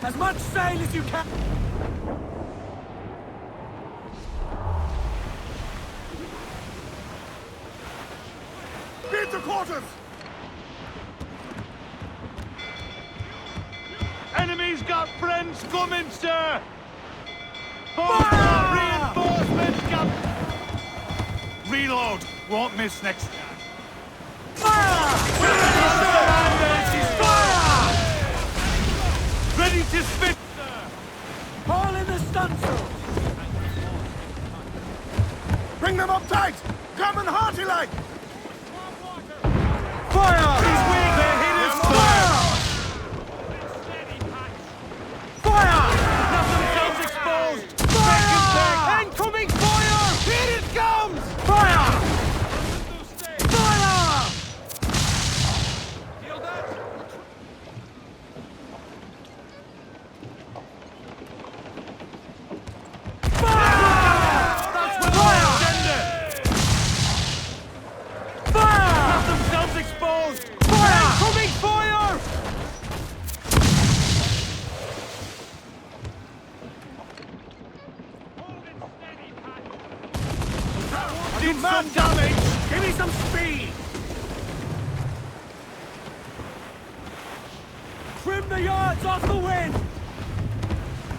As much sail as you can! Beat the quarters! Enemy's got friends coming, sir! Reinforcements come! Reload! Won't miss next time. Fire! Ready to spit, sir! Haul in the stunsail! Bring them up tight! Come and hearty like! Fire! He's weak! They're hit us! Fire! Fire! Have themselves exposed! Fire! Incoming fire! Here it comes! Fire! Fire! Have themselves exposed! Incoming fire! Did some damage! Give me some speed! Trim the yards off the wind!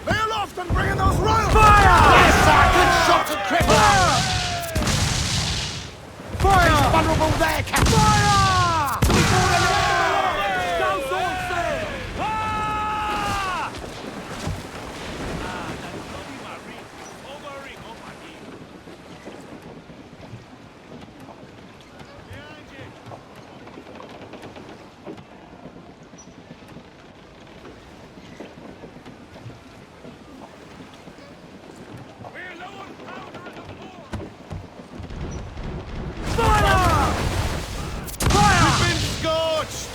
Lay aloft and bring in those royals! Fire! Yes, sir! Good shot and cripple! Fire! He's vulnerable there, Captain! Fire! Down sword sail! Fire! Fire! We've been scorched!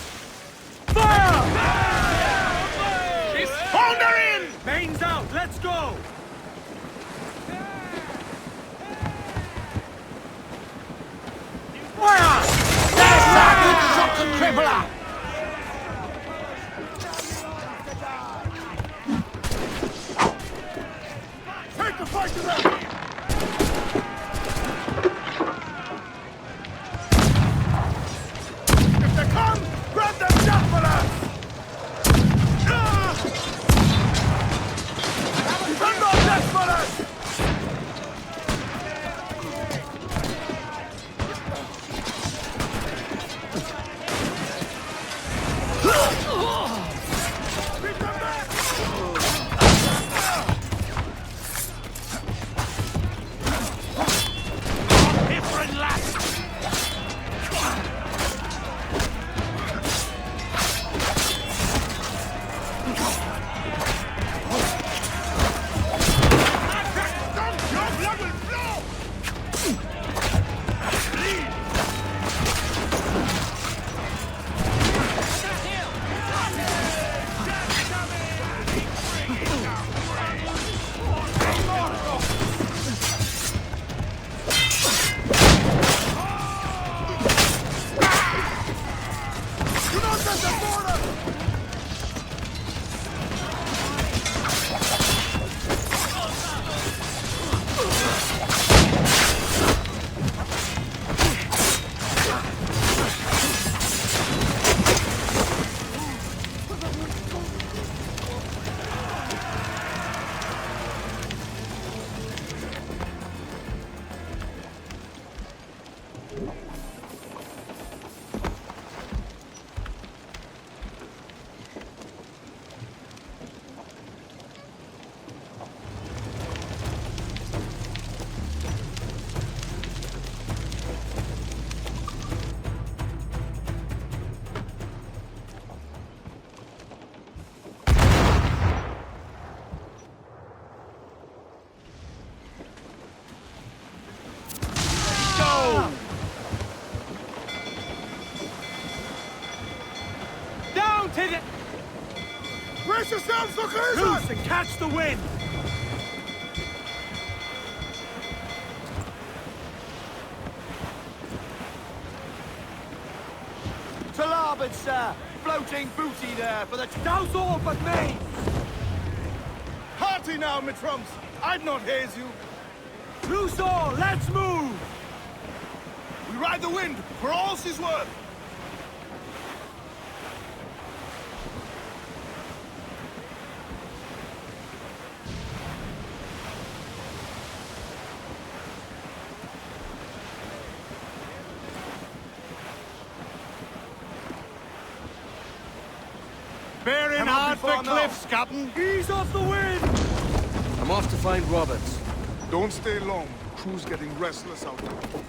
Fire! It's thundering! Mains out, let's go! Fire! Yes, sir! Good shot and crippler! Take the fight to them! If they come, grab them jackbullets! Send on jackbullets! Beat them back! Different lads! Your blood will flow! Do not let them board us! Down to the... Brace yourselves for collision! Loose and catch the wind! To larboard, sir! Floating booty there for the... Douse all but me! party now, my trumps. I'd not haze you. Loose all, let's move! We ride the wind for all she's worth. Bearing Cannot hard be for far now. cliffs, Captain. Ease off the wind! I'm off to find Roberts. Don't stay long. Crew's getting restless out there.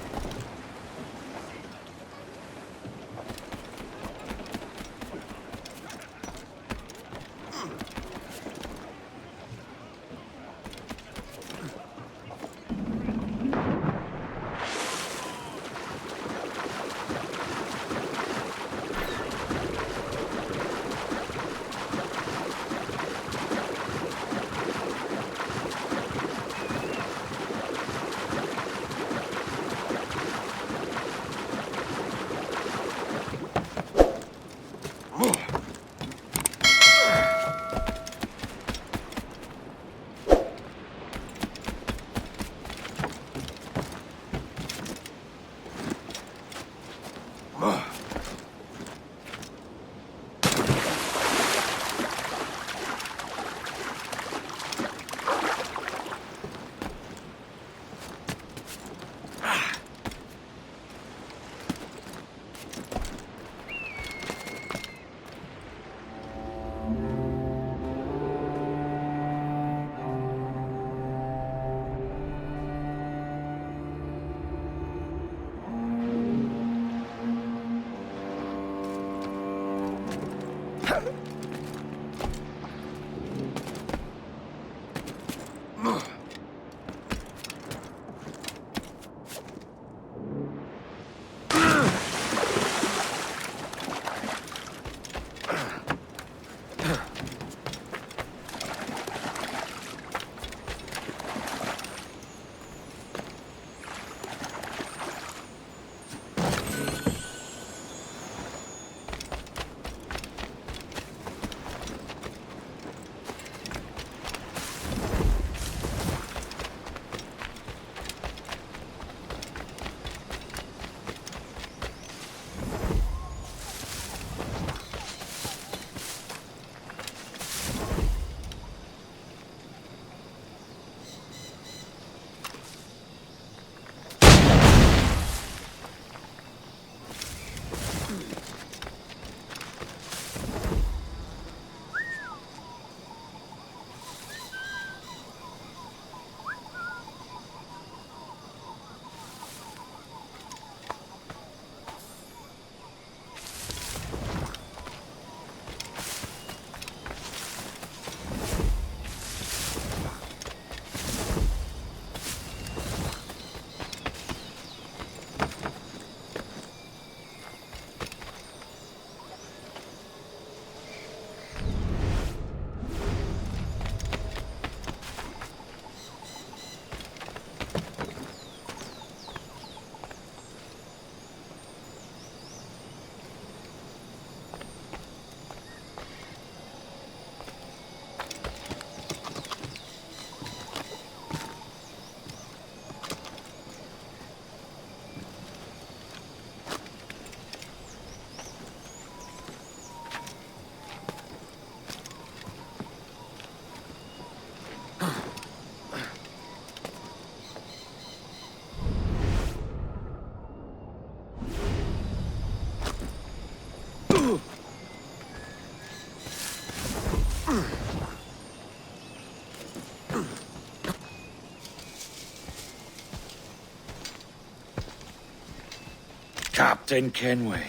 Captain Kenway.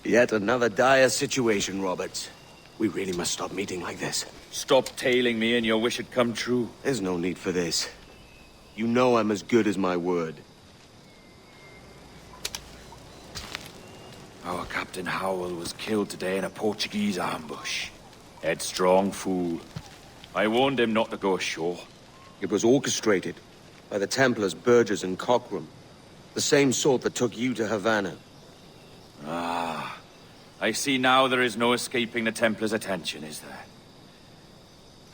Yet another dire situation, Roberts. We really must stop meeting like this. Stop tailing me and your wish had come true. There's no need for this. You know I'm as good as my word. Our Captain Howell was killed today in a Portuguese ambush. Headstrong fool. I warned him not to go ashore. It was orchestrated by the Templars Burgess and Cockram. The same sort that took you to Havana. Ah, I see now there is no escaping the Templars' attention, is there?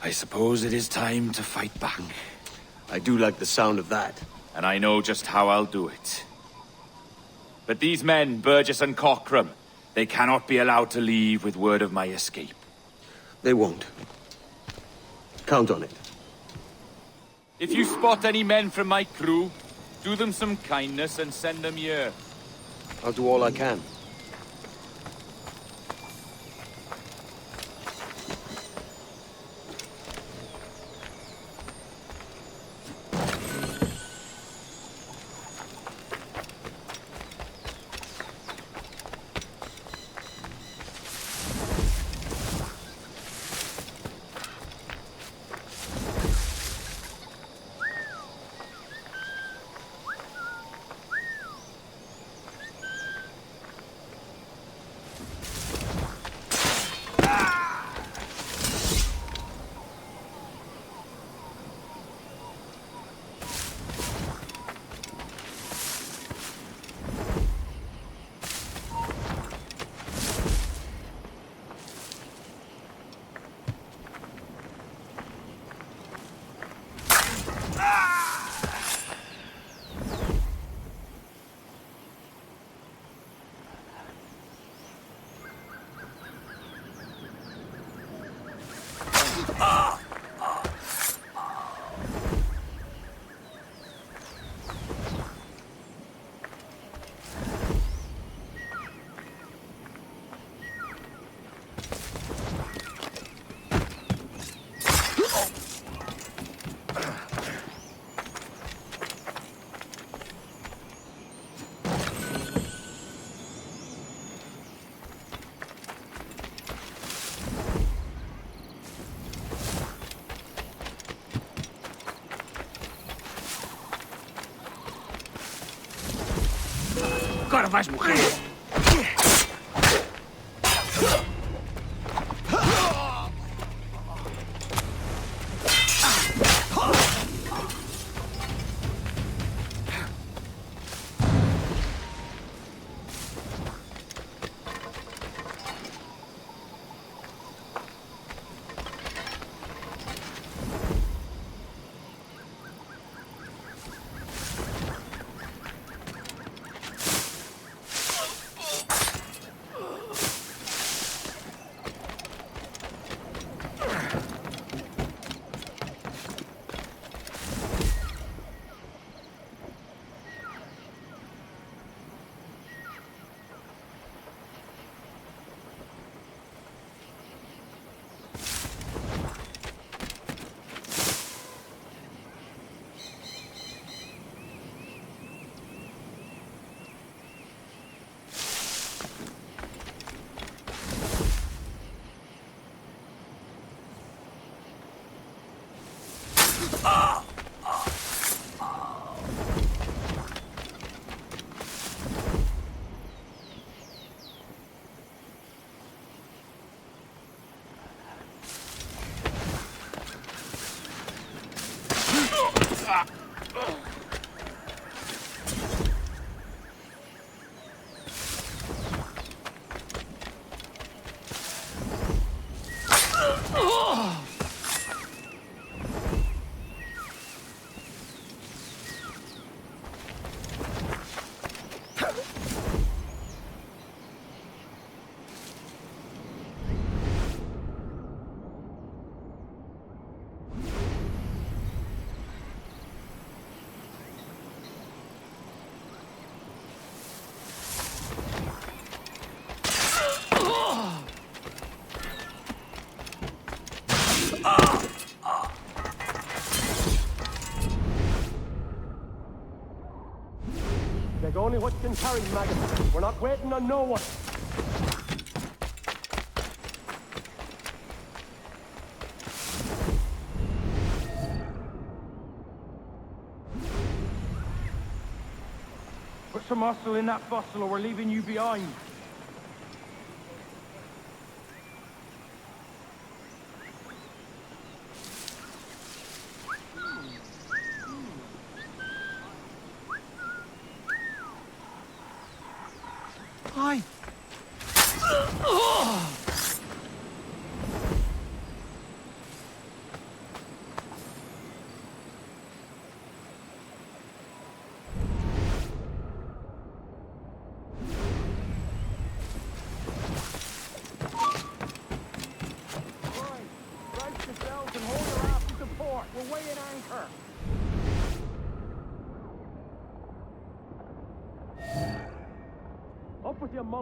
I suppose it is time to fight back. I do like the sound of that. And I know just how I'll do it. But these men, Burgess and Cockram, they cannot be allowed to leave with word of my escape. They won't. Count on it. If you spot any men from my crew, do them some kindness and send them here. I'll do all I can. Agora vais morrer! Take only what you can carry, maggot. We're not waiting on no one. Put some muscle in that bustle or we're leaving you behind. Hi.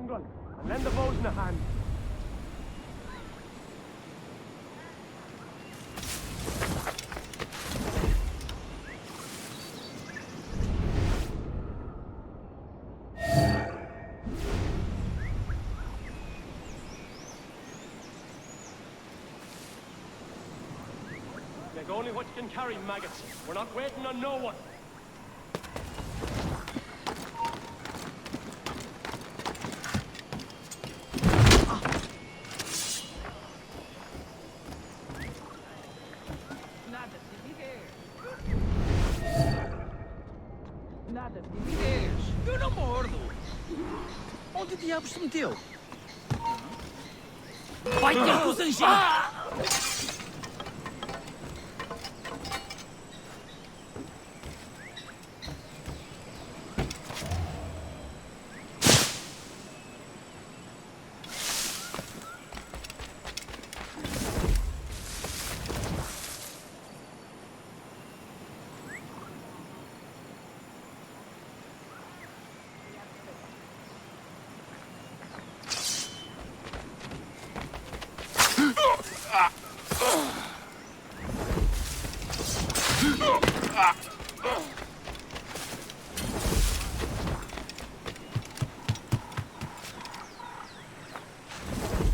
jungle and lend the bows a hand. Take only what you can carry, maggots. We're not waiting on no one. Nada de ideias. Eu não mordo. Onde diabos se meteu? Vai ter com os anjinhos!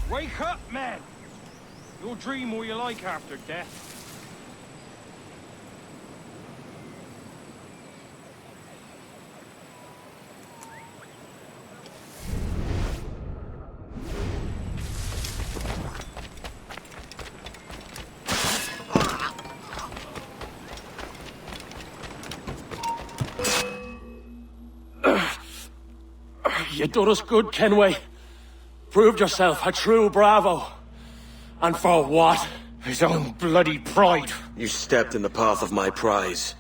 Wake up, man! You'll dream all you like after death. You done us good, Kenway. Proved yourself a true bravo. And for what? His own bloody pride. You stepped in the path of my prize.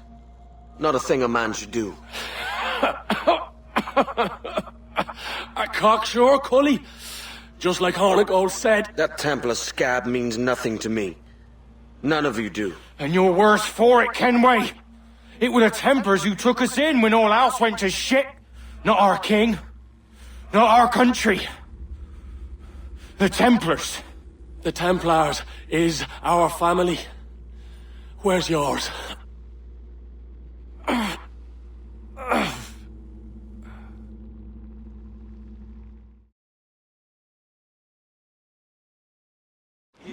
Not a thing a man should do. A cocksure, Cully. Just like Hornigold said. That Templar scab means nothing to me. None of you do. And you're worse for it, Kenway. It were the Templars who took us in when all else went to shit. Not our king. Not our country. The Templars. The Templars is our family. Where's yours? In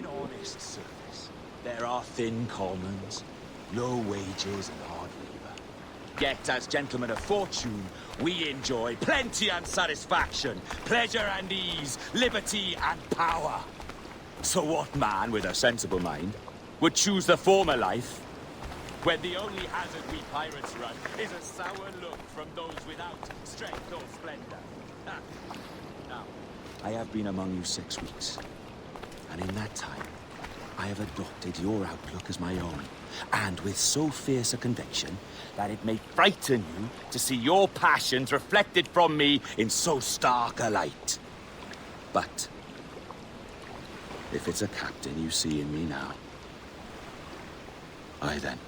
honest service, there are thin commons, low wages and hard labour. Yet, as gentlemen of fortune, we enjoy plenty and satisfaction, pleasure and ease, liberty and power. So what man with a sensible mind would choose the former life, when the only hazard we pirates run is a sour look from those without strength or splendor? Now, I have been among you 6 weeks, and in that time, I have adopted your outlook as my own, and with so fierce a conviction that it may frighten you to see your passions reflected from me in so stark a light. But if it's a captain you see in me now, then,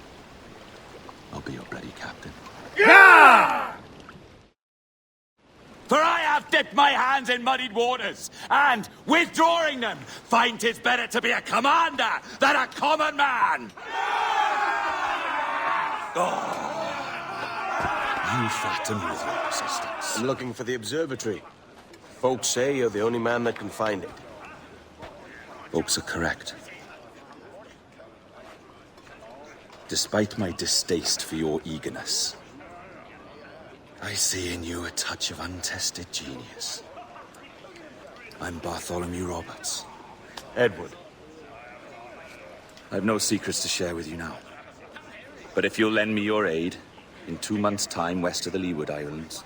I'll be your bloody captain. Yeah! For I have dipped my hands in muddied waters, and, withdrawing them, find 'tis better to be a commander than a common man! You flatter me with your persistence. I'm looking for the observatory. Folks say you're the only man that can find it. Folks are correct. Despite my distaste for your eagerness, I see in you a touch of untested genius. I'm Bartholomew Roberts. Edward. I've no secrets to share with you now. But if you'll lend me your aid, in 2 months' time west of the Leeward Islands,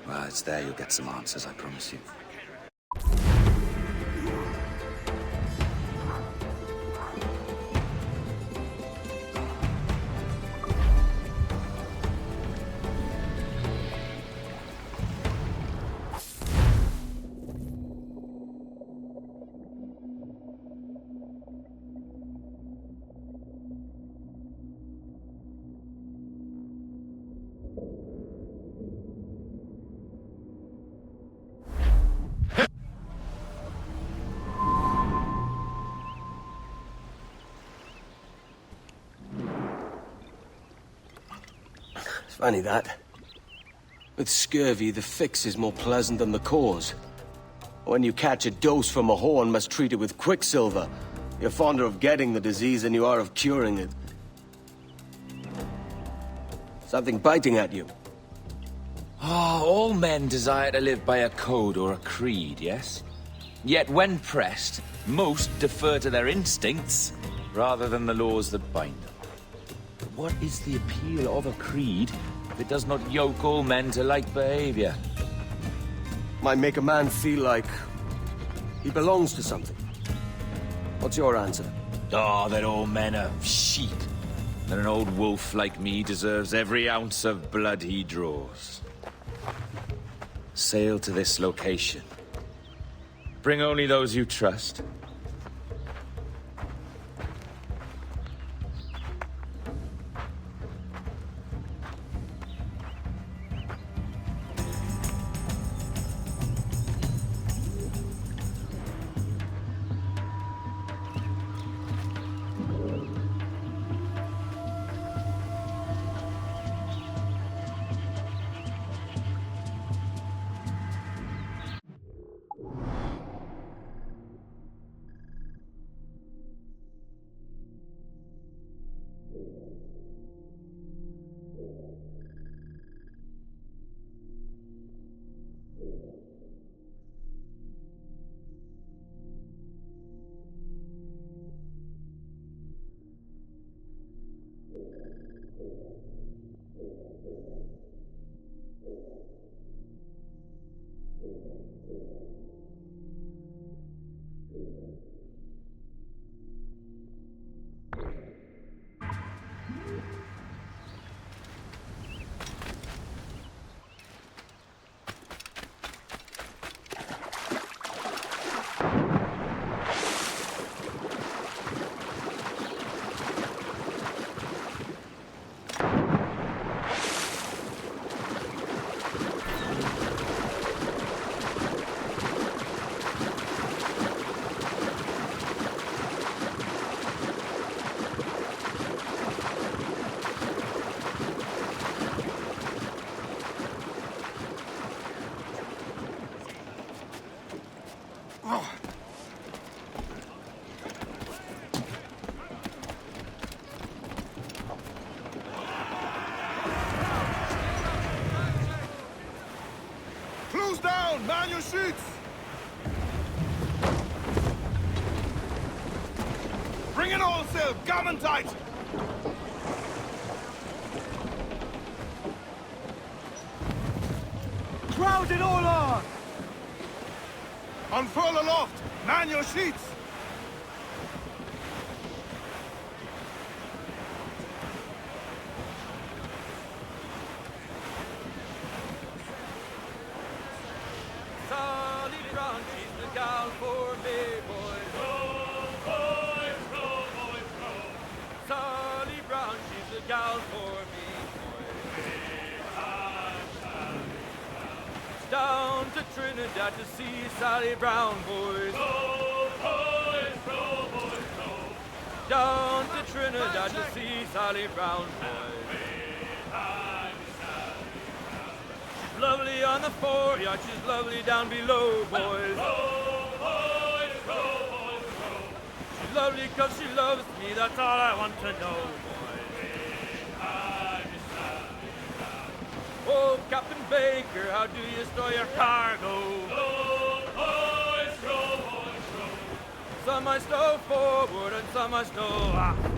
well, it's there you'll get some answers, I promise you. Funny that. With scurvy, the fix is more pleasant than the cause. When you catch a dose from a horn, must treat it with quicksilver. You're fonder of getting the disease than you are of curing it. Something biting at you. Ah, all men desire to live by a code or a creed, yes? Yet when pressed, most defer to their instincts rather than the laws that bind them. But what is the appeal of a creed if it does not yoke all men to like behavior? Might make a man feel like he belongs to something. What's your answer? Oh, that all men are sheep. That an old wolf like me deserves every ounce of blood he draws. Sail to this location. Bring only those you trust. Close down! Man your sheets! Bring in all sail! Gammon tight! Crowd it all on! Unfurl aloft! Man your sheets! Down to Trinidad to see Sally Brown, boys. Go, boys, go, boys, go. Down to Trinidad to see Sally Brown, boys. She's lovely on the foreyard, she's lovely down below, boys. Go, boys, go, boys, go. She's lovely 'cause she loves me, that's all I want to know, boys. Oh, Captain Baker, how do you store your cargo? Row, boys, row, boys, row. Some I stow forward and some I stow after.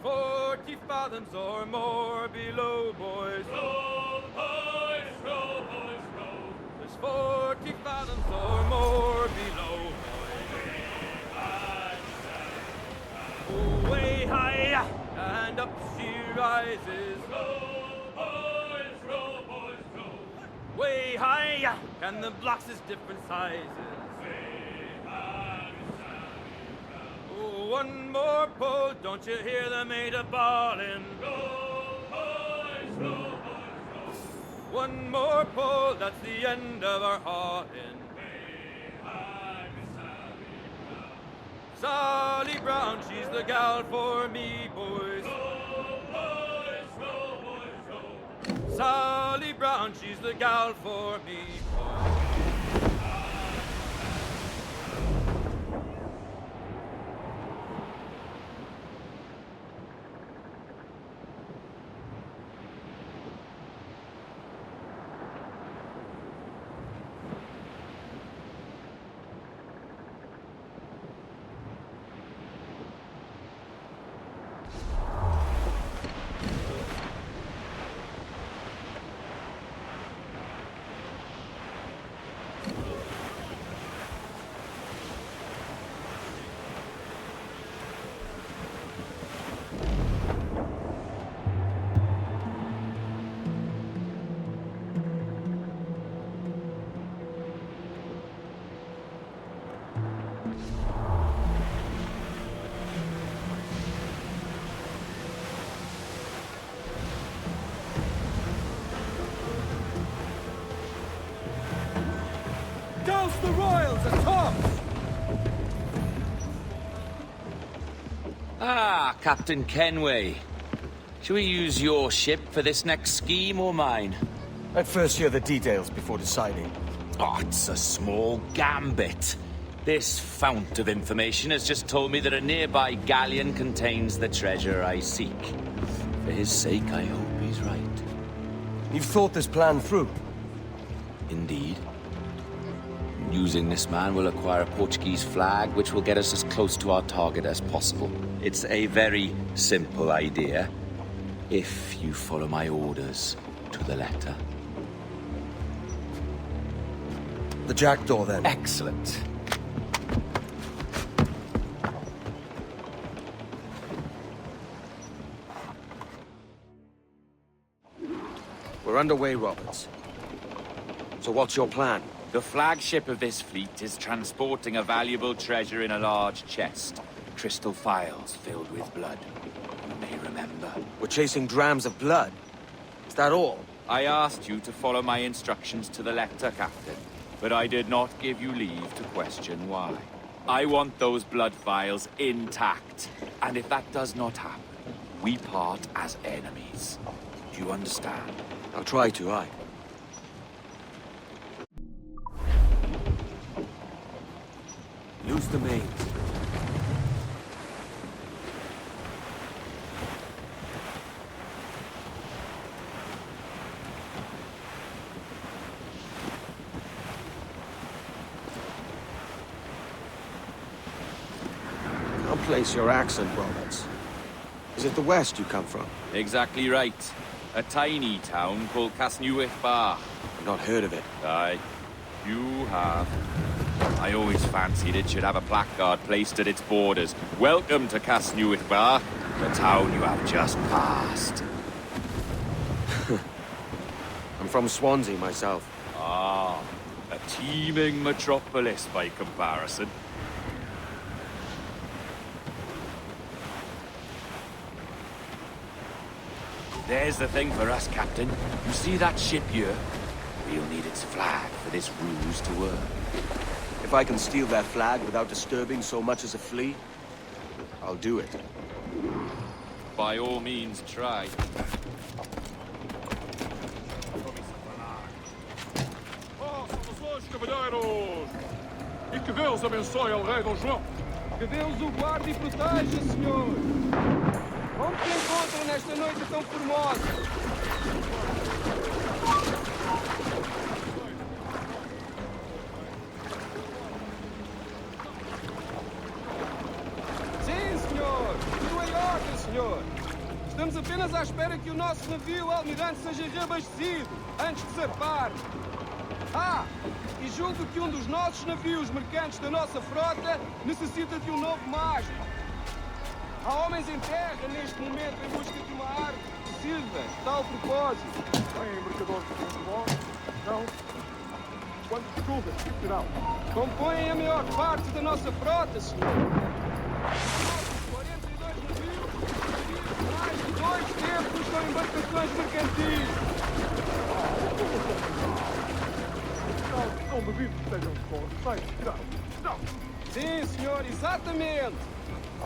40 fathoms or more below, boys. Row, boys, row, boys, row. There's 40 fathoms or more below, boys. Oh, way high and up she rises. Row, boys, row. Way high, and the blocks is different sizes. Oh, one more pull, don't you hear the mate a bawling? Row, boys, row. One more pull, that's the end of our hauling. Sally Brown, she's the gal for me, boys. Sally Brown, she's the gal for me. Douse the royals at tops! Ah, Captain Kenway. Shall we use your ship for this next scheme or mine? I'd first hear the details before deciding. Oh, it's a small gambit. This fount of information has just told me that a nearby galleon contains the treasure I seek. For his sake, I hope he's right. You've thought this plan through? Indeed. Using this man, we'll acquire a Portuguese flag, which will get us as close to our target as possible. It's a very simple idea, if you follow my orders to the letter. The jackdaw, then. Excellent. We're underway, Roberts. So what's your plan? The flagship of this fleet is transporting a valuable treasure in a large chest. Crystal phials filled with blood. You may remember. We're chasing drams of blood. Is that all? I asked you to follow my instructions to the letter, Captain, but I did not give you leave to question why. I want those blood vials intact, and if that does not happen, we part as enemies. Do you understand? I'll try to, aye. Loose the mains. Can't place your accent, Roberts. Is it the west you come from? Exactly right. A tiny town called Casnewydd Bach. I've not heard of it. Aye, you have. I always fancied it should have a placard placed at its borders. Welcome to Casnewydd Bach, the town you have just passed. I'm from Swansea myself. Ah, a teeming metropolis by comparison. There's the thing for us, Captain. You see that ship here? We'll need its flag for this ruse to work. If I can steal that flag without disturbing so much as a flea, I'll do it. By all means, try. Oh, saudações, cavalheiros! E que Deus abençoe ao rei Dom João! Que Deus o guarde e proteja, senhor! Onde se encontra nesta noite tão formosa? Sim, senhor! Tudo em ordem, senhor! Estamos apenas à espera que o nosso navio almirante seja reabastecido, antes de zarpar. Ah! E julgo que um dos nossos navios mercantes da nossa frota necessita de um novo mastro. Há homens em terra neste momento em busca de uma árvore que sirva de tal propósito. Tem embarcadores de futebol? Não. Quantos clubes serão? Compõem a maior parte da nossa frota, senhor. 42 navios, mais de 2 tempos são embarcações mercantis. Não duvido que estejam com 100 graus. Não. Sim, senhor, exatamente.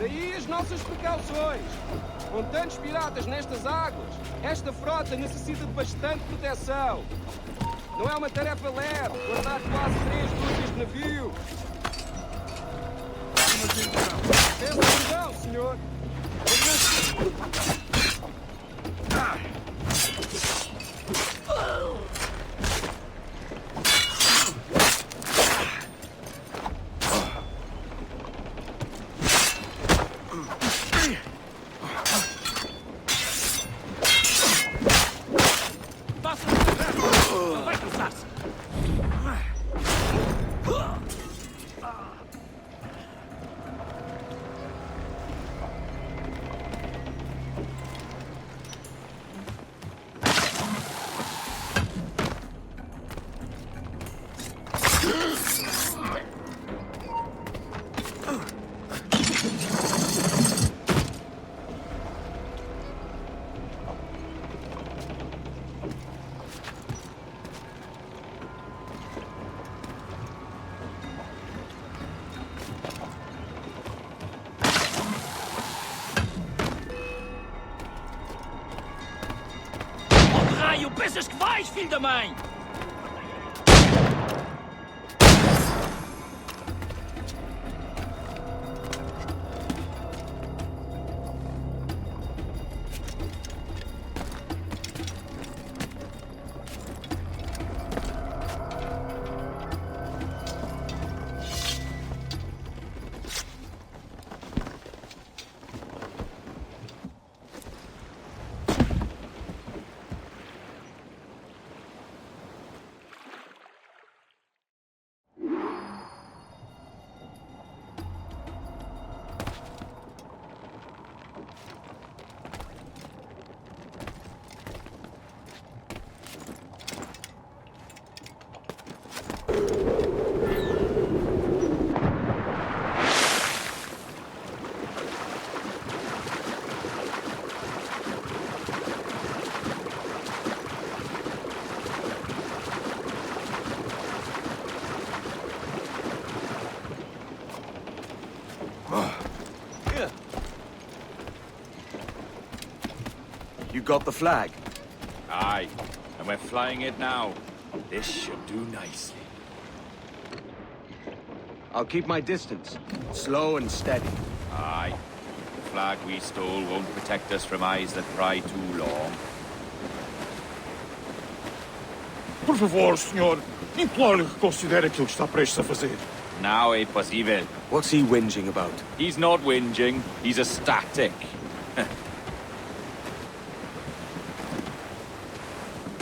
Daí as nossas precauções. Com tantos piratas nestas águas, esta frota necessita de bastante proteção. Não é uma tarefa leve guardar quase 3 dúzias de navios. Peço perdão, senhor. Pensas que vais, filho da mãe? You got the flag? Aye, and we're flying it now. This should do nicely. I'll keep my distance. Slow and steady. Aye. The flag we stole won't protect us from eyes that pry too long. Por favor, senhor. Imploro-lhe que considere aquilo que está prestes a fazer. Now é possível. What's he whinging about? He's not whinging, he's ecstatic.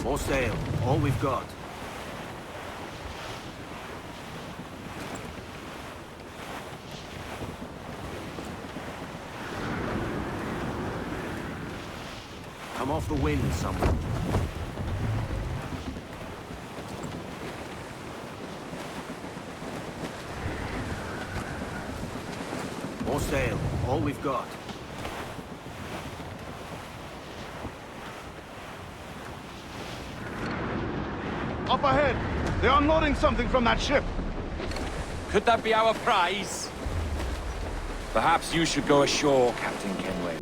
More sail. All we've got. Come off the wind, someone. More sail. All we've got. Up ahead! They're unloading something from that ship! Could that be our prize? Perhaps you should go ashore, Captain Kenway.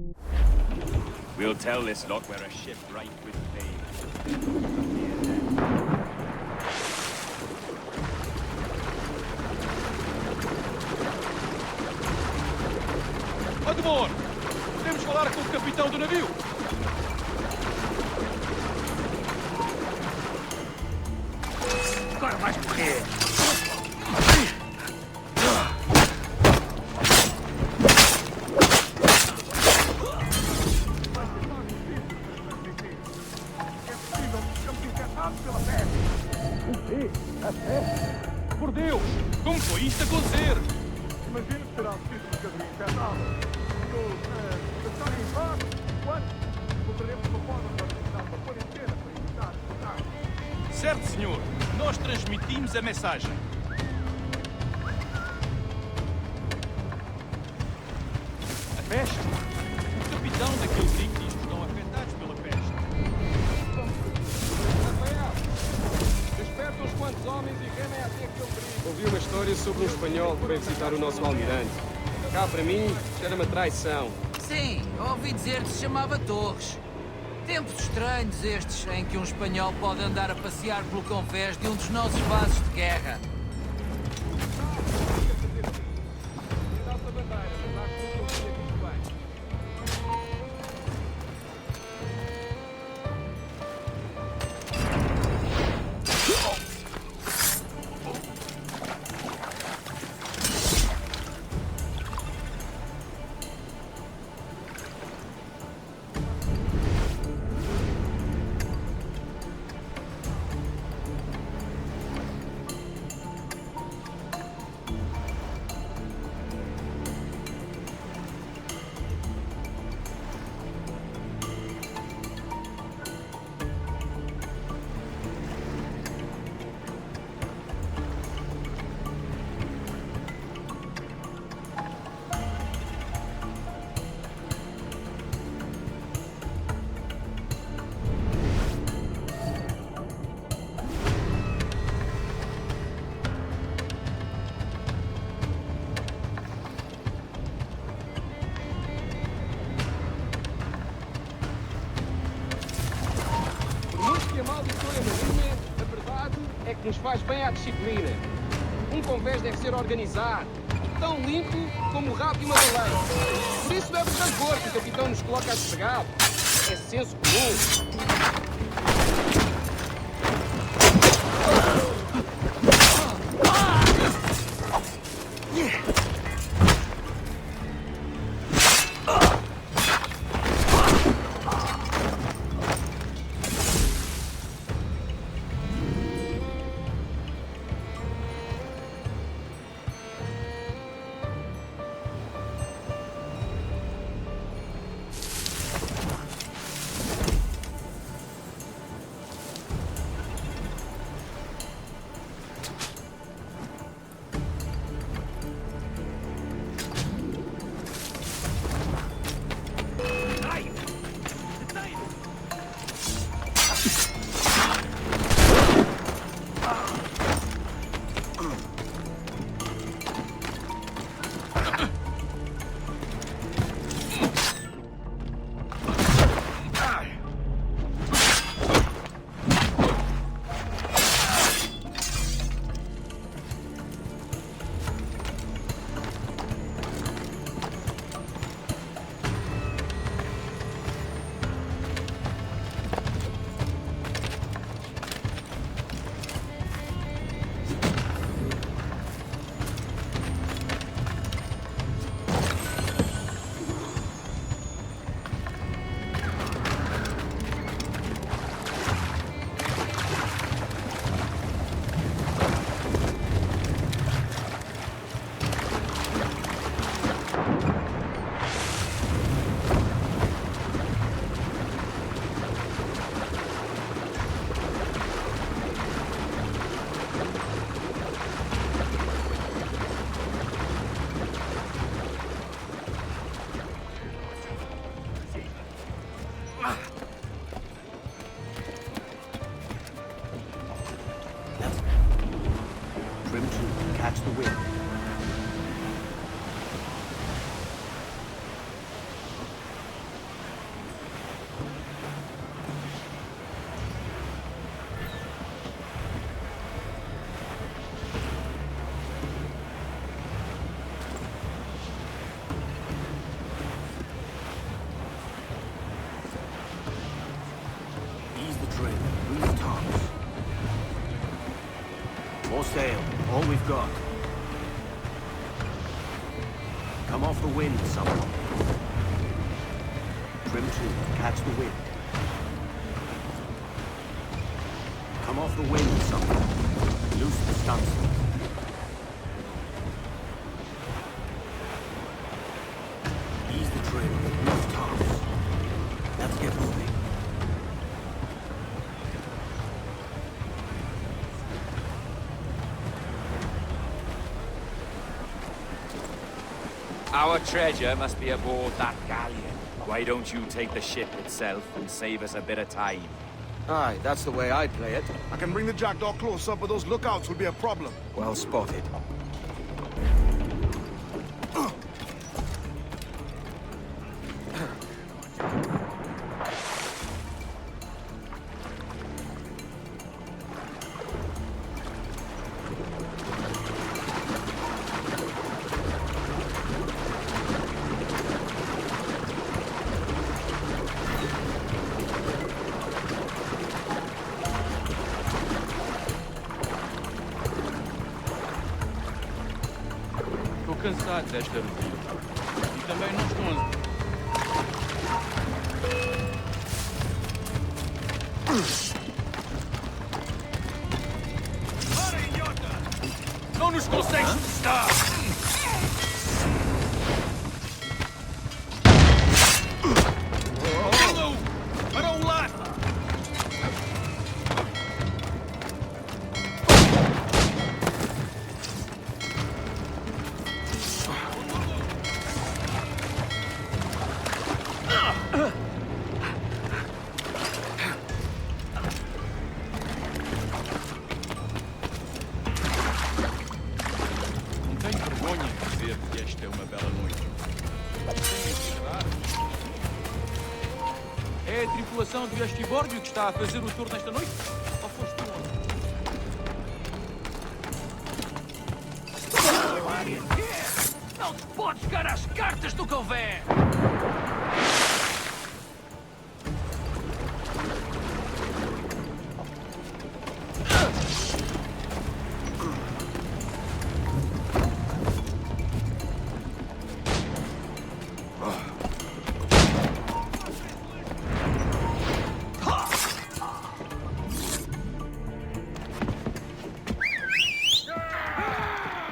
We'll tell this lot we're a ship ripe with pain. Admor! Podemos falar com o capitão do navio? Agora vais morrer! Por Deus! Como foi isto acontecer? Imagino que terá sido um bocadinho infernal. Estarem em paz, quando voltaremos uma forma para evitar uma quarentena para evitar ataques. Certo, senhor. Nós transmitimos a mensagem. A peste? O capitão daquele brinco diz que estão afetados pela peste. Rafael, desperta uns quantos homens e remem até aquele brinco. Ouvi uma história sobre um espanhol que veio visitar o nosso almirante. Cá para mim, cheira-me a traição. Sim, ouvi dizer que se chamava Torres. Tempos estranhos estes, em que um espanhol pode andar a passear pelo convés de um dos nossos vasos de guerra. Dá-se a bandeira, mas acho que não tinha visto bem. Que amaldiçoe a marinha, a verdade é que nos faz bem à disciplina. Um convés deve ser organizado, tão limpo como o rabo de uma baleia. Por isso não é por rancor que o capitão nos coloca a esfregado. É senso comum. Trim to catch the wind. Ease the trim. Move the tops. More sail. All we've got. Come off the wind, someone. Trim to catch the wind. Come off the wind, someone. Loose the stunsails. Ease the trim. Move tops. Let's get moving. Our treasure must be aboard that galleon. Why don't you take the ship itself and save us a bit of time? Aye, that's the way I play it. I can bring the jackdaw closer, but those lookouts will be a problem. Well spotted. cansados desta rotina. E também não estão Não nos consegues testar! Para um lado! Não tenho vergonha de dizer que esta é uma bela noite. É a tripulação de Esports que está a fazer o tour nesta noite? Ou foste tu ontem? Não te podes jogar às cartas do convés!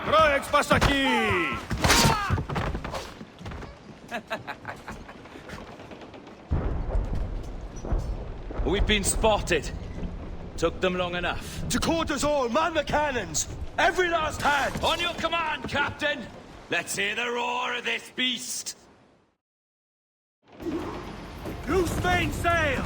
Droga, que se passa aqui? We've been spotted. Took them long enough. To quarters all, man the cannons! Every last hand! On your command, Captain! Let's hear the roar of this beast! Loose main sails!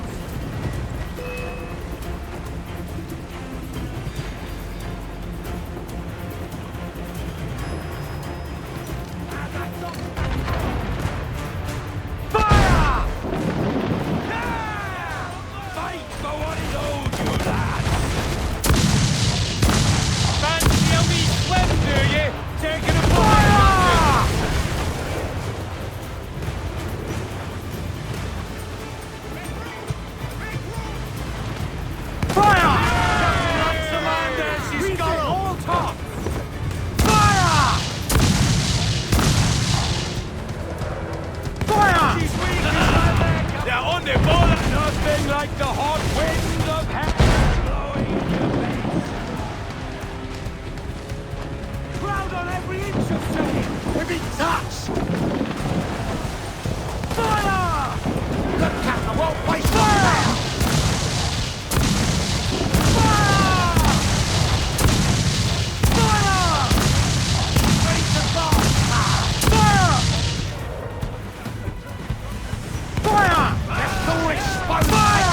Like the hot wind of hell blowing in your face. Crowd on every inch of sail. Every touch. Fire! The captain won't waste fire! Fire! Fire! Ready to fire! Fire! Fire! Let's go explode! Fire!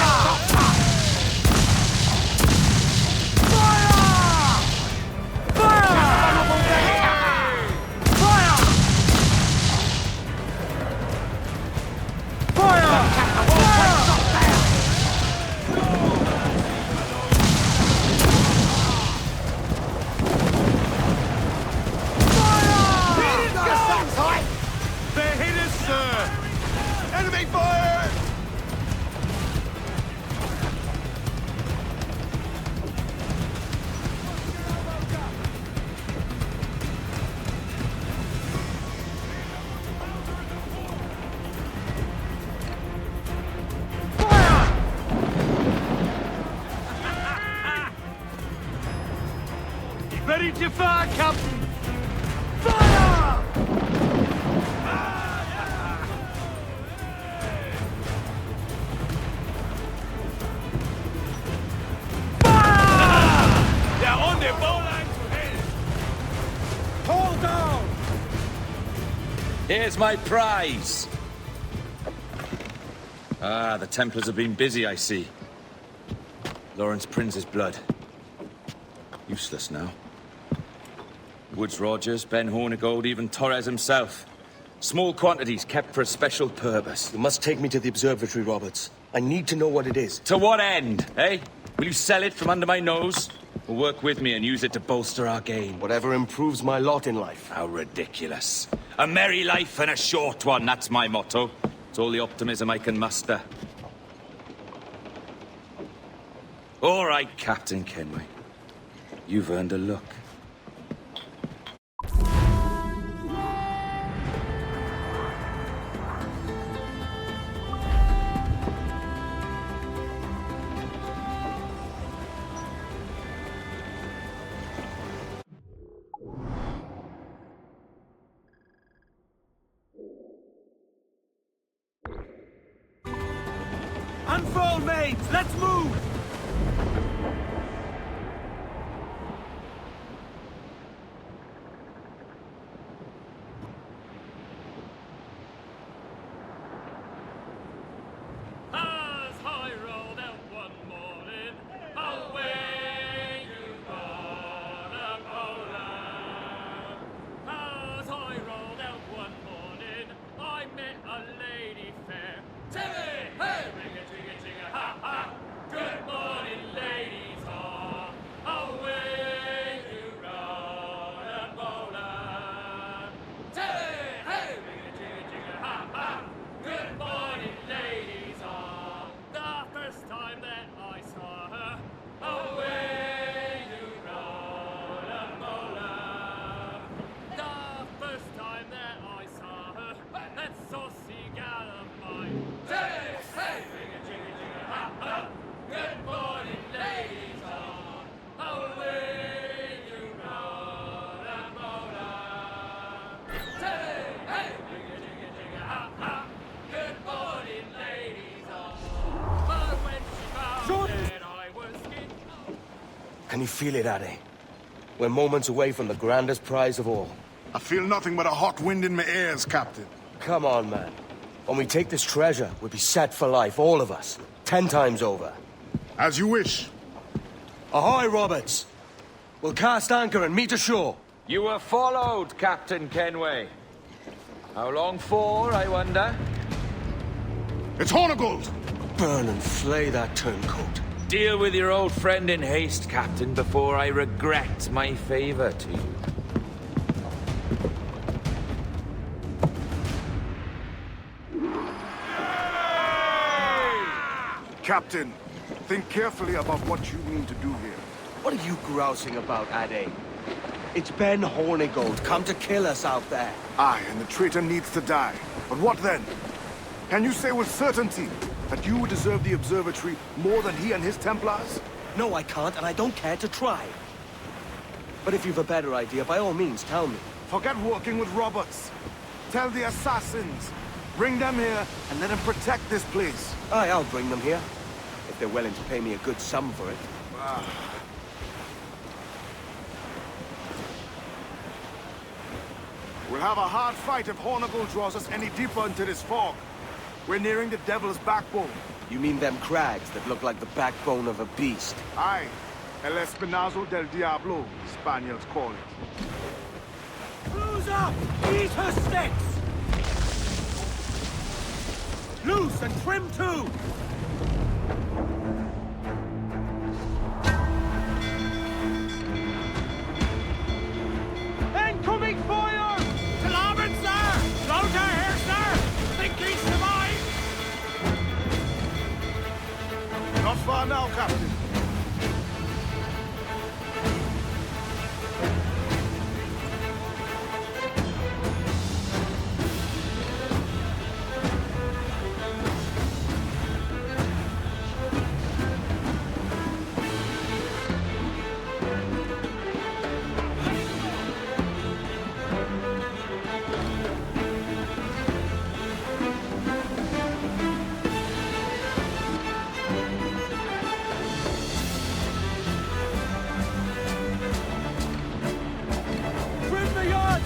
Ready to fire, Captain! Fire! Fire! They're on the bowline to hell! Hold down! Here's my prize! Ah, the Templars have been busy, I see. Lawrence Prince's blood. Useless now. Woods Rogers, Ben Hornigold, even Torres himself. Small quantities kept for a special purpose. You must take me to the observatory, Roberts. I need to know what it is. To what end, eh? Will you sell it from under my nose? Or work with me and use it to bolster our gain? Whatever improves my lot in life. How ridiculous. A merry life and a short one, that's my motto. It's all the optimism I can muster. All right, Captain Kenway. You've earned a look. all mates, let's move! As I rolled out one morning, away you gonna Poland. As I rolled out one morning, I met a lady fair. Timmy, hey, ring a jigga jigga ha ha. Good morning, ladies, ha. Away you gonna Poland. Timmy, hey, ring a jigga jigga ha ha. Good morning, ladies, ah. The first time that I saw her, away you roll-a-mola. The first time that I saw her, that saucy gal of mine. Hey, hey, ring-a-jigga-jigga-ha-ha. Good morning, ladies, ah. Away you roll-a-mola. Hey, hey, ring-a-jigga-jigga-ha-ha. Good morning, ladies, all. But when she found that I was skin. Can you feel it, Addy? We're moments away from the grandest prize of all. I feel nothing but a hot wind in my ears, Captain. Come on, man. When we take this treasure, we'll be set for life, all of us. 10 times over. As you wish. Ahoy, Roberts! We'll cast anchor and meet ashore. You were followed, Captain Kenway. How long for, I wonder? It's Hornigold! Burn and flay that turncoat. Deal with your old friend in haste, Captain, before I regret my favor to you. Captain, think carefully about what you mean to do here. What are you grousing about, Addy? It's Ben Hornigold, come to kill us out there. Aye, and the traitor needs to die. But what then? Can you say with certainty that you would deserve the observatory more than he and his Templars? No, I can't, and I don't care to try. But if you've a better idea, by all means, tell me. Forget working with Roberts. Tell the assassins. Bring them here and let them protect this place. Aye, I'll bring them here. If they're willing to pay me a good sum for it. We'll have a hard fight if Hornigold draws us any deeper into this fog. We're nearing the Devil's Backbone. You mean them crags that look like the backbone of a beast? Aye. El Espinazo del Diablo, the Spaniards call it. Blues up! Eat her sticks! Loose and trim too! Incoming fire! To larboard, sir! Floater here, sir! Think he's survived? Not far now, Captain.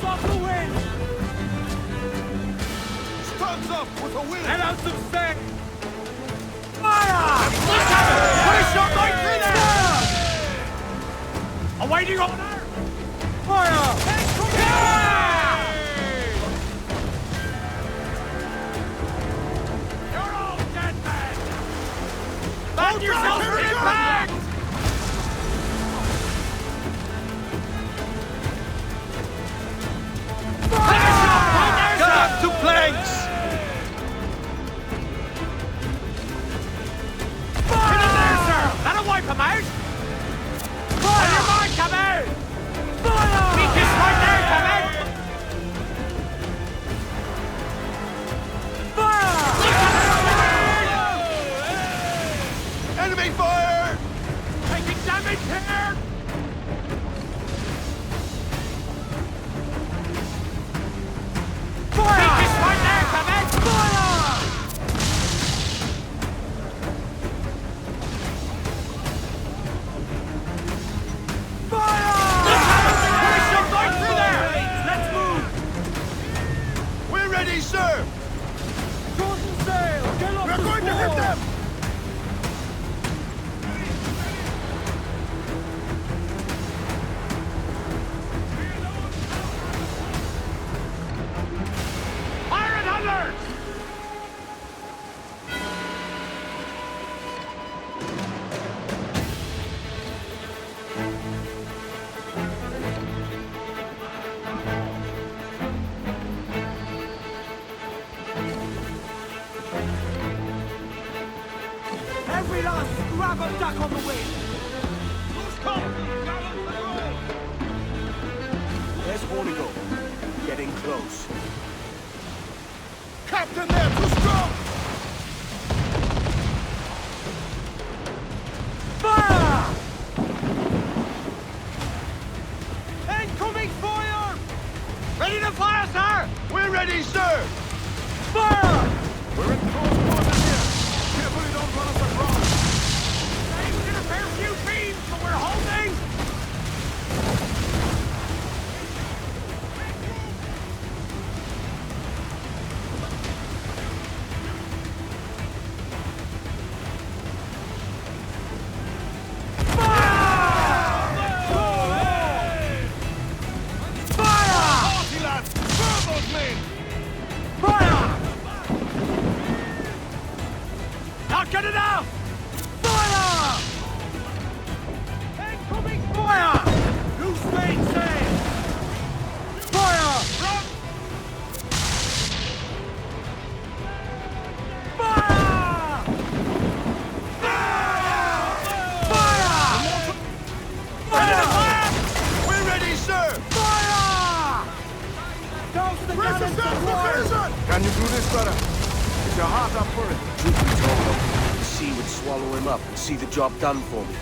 Off the wind! Stuns up with a will! Let out some stick! Fire! Put a shot right through there! Awaiting order! Fire! Yeah! You're all dead men! Hold yourself for impact! Got 2 planks! Fire! Get in there, sir! That'll wipe him out! Fire! On your mark, come out! Fire! Beat this right Have a duck on the wing! Who's calling? Gallop the goal! There's Hornigold. Getting close. Captain there, too strong! Fire! Incoming fire! Ready to fire, sir! We're ready, sir! Fire! We're in close quarters here. Carefully, don't run us across. Ready to a fair few beams, but we're holding! Party, lads! Burn those men! Fire! Not good enough! Fire! Incoming fire! New Spain sail! Fire! Run! Fire! Fire! Fire! We're ready, sir! Fire! Douse the Brace cannons yourself of for war! collision! Can you do this, brother? Is your heart up for it? Truth be told, the sea would swallow him up and see the job done for me.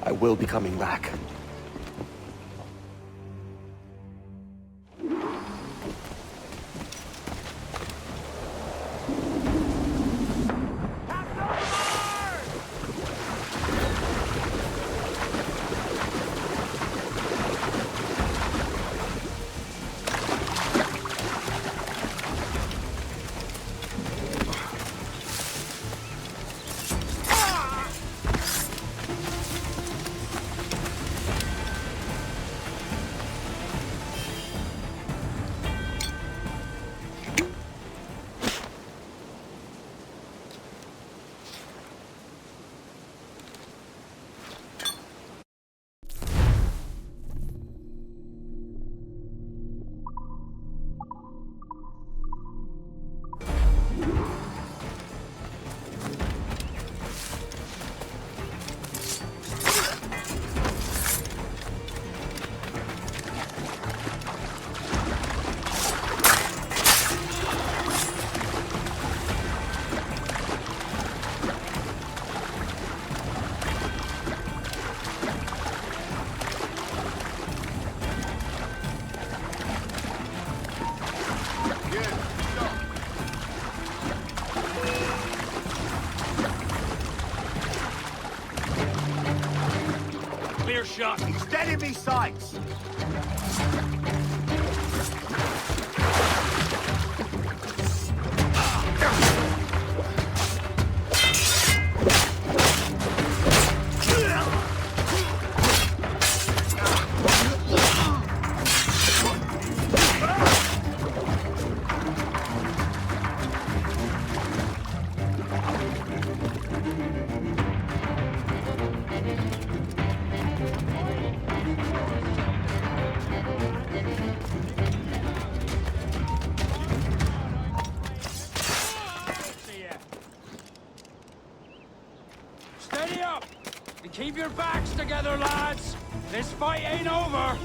I will be coming back. Clear shot. He's dead in me sights. Steady up! And keep your backs together, lads! This fight ain't over!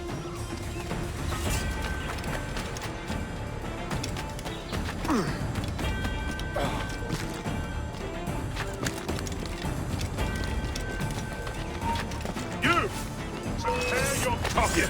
You! Prepare your coffee!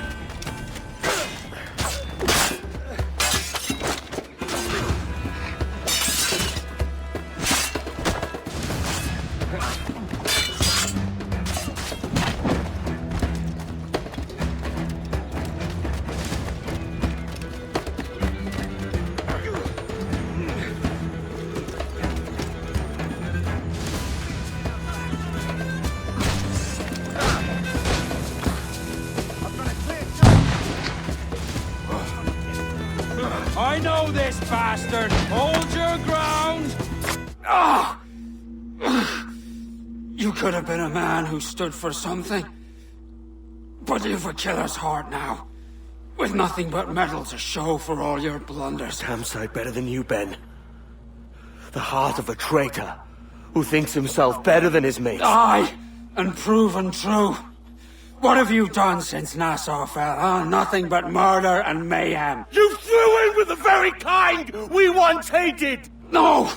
I know this bastard! Hold your ground! Ah! You could have been a man who stood for something. But you've a killer's heart now. With nothing but metal to show for all your blunders. Damn sight better than you, Ben. The heart of a traitor who thinks himself better than his mates. Aye, and proven true. What have you done since Nassau fell, huh? Nothing but murder and mayhem. You threw in with the very kind we once hated! No!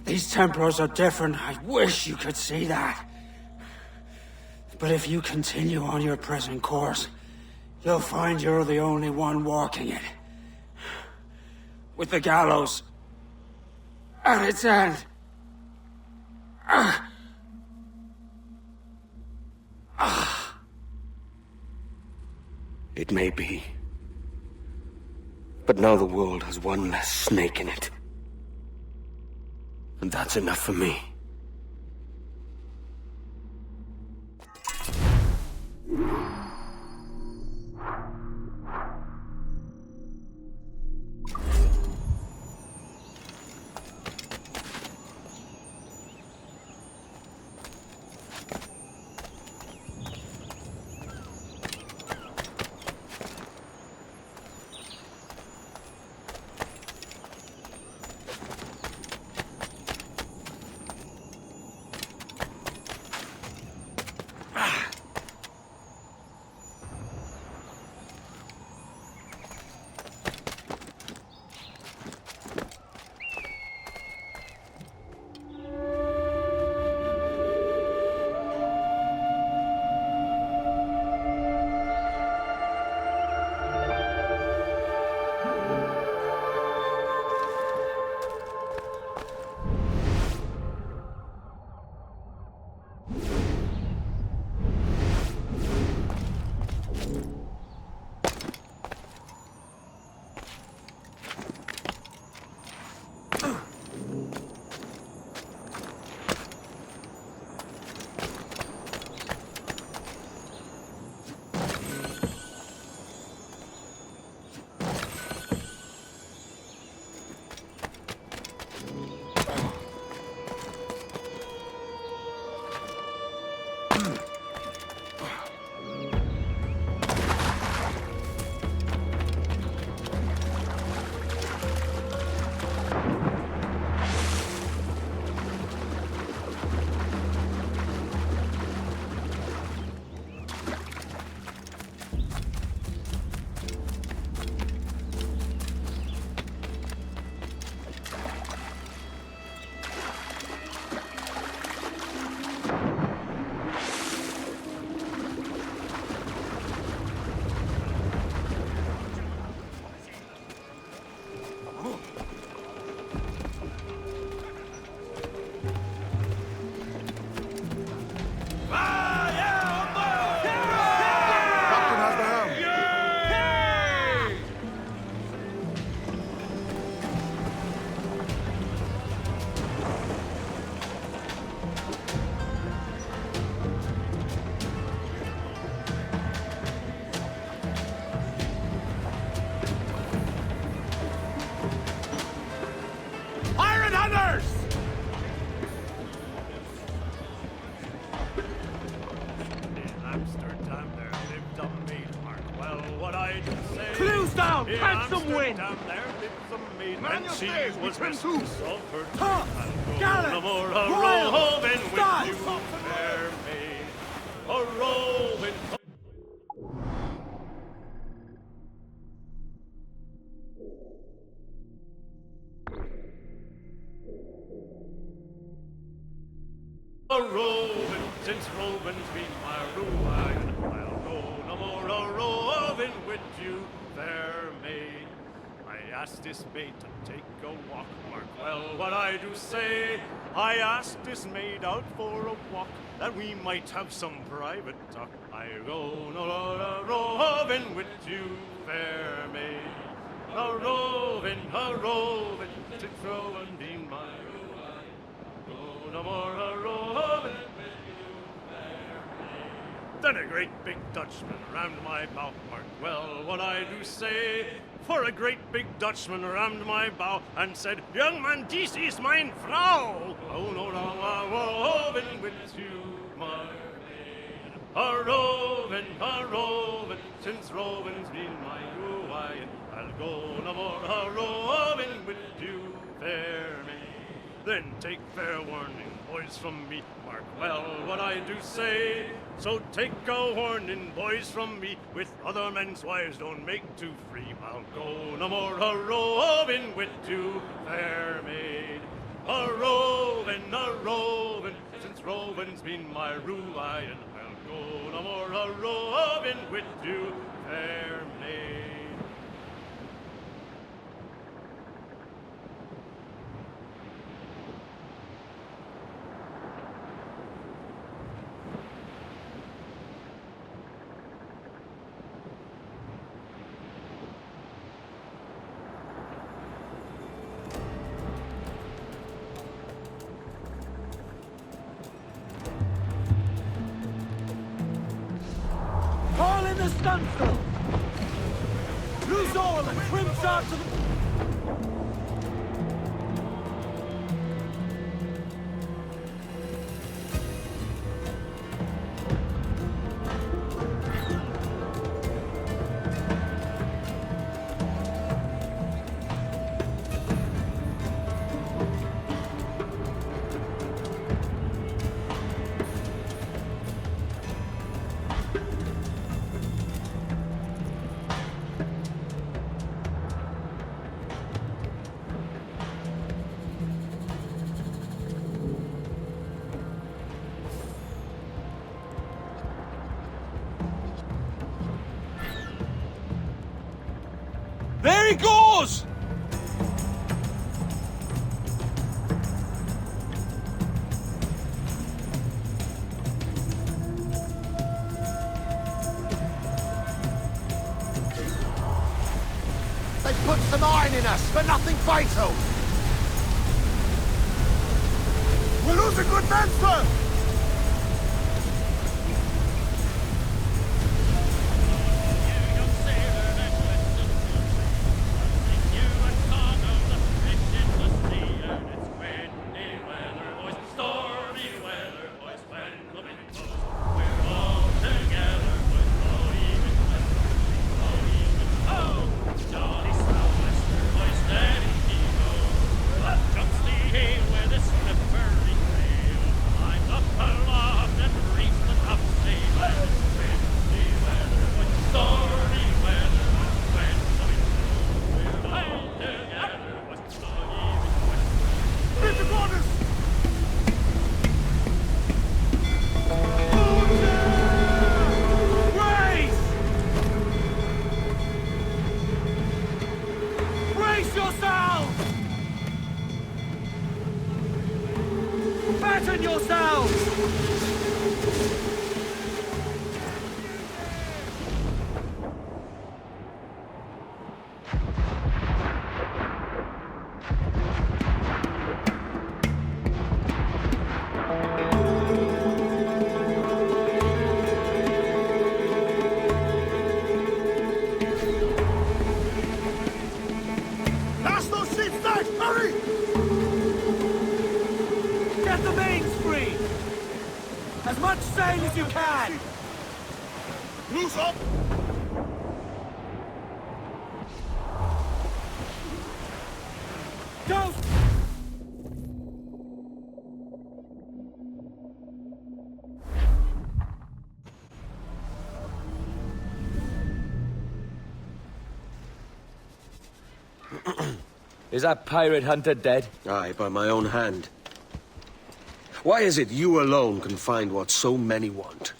These Templars are different. I wish you could see that. But if you continue on your present course, you'll find you're the only one walking it. With the gallows at its end. It may be. But now the world has one less snake in it. And that's enough for me. Since Roven's been my ruin, I'll go no more a-roving with you, fair maid. I asked this maid to take a walk, mark well what I do say. I asked this maid out for a walk, that we might have some private talk. I go no more a-roving with you, fair maid. A-roving, since Roven been my ruin. Go no more a-roving. Then a great big Dutchman round my mouth marked well what I do say. For a great big Dutchman rammed my bow and said, "Young man, dies is mein Frau." Oh, no, no, I'm roving with you, my maid. A roving, since roving's been my ruin. I'll go no more a roving with you, fair maid. Then take fair warning, boys, from me. Mark well what I do say. So take a warning, boys, from me. With other men's wives don't make too free. I'll go no more a roving with you, fair maid. A roving, since roving's been my ruin. I'll go no more a roving with you, fair maid. All in the stunsail! Loose all and trim sharp to the... There he goes! They put some iron in us, but nothing fatal. We're losing good men, sir! Batten yourselves! Lash those sheets tight! Hurry! Get the mains free! As much sail as you can! Loose up! Go! Is that pirate hunter dead? Aye, by my own hand. Why is it you alone can find what so many want?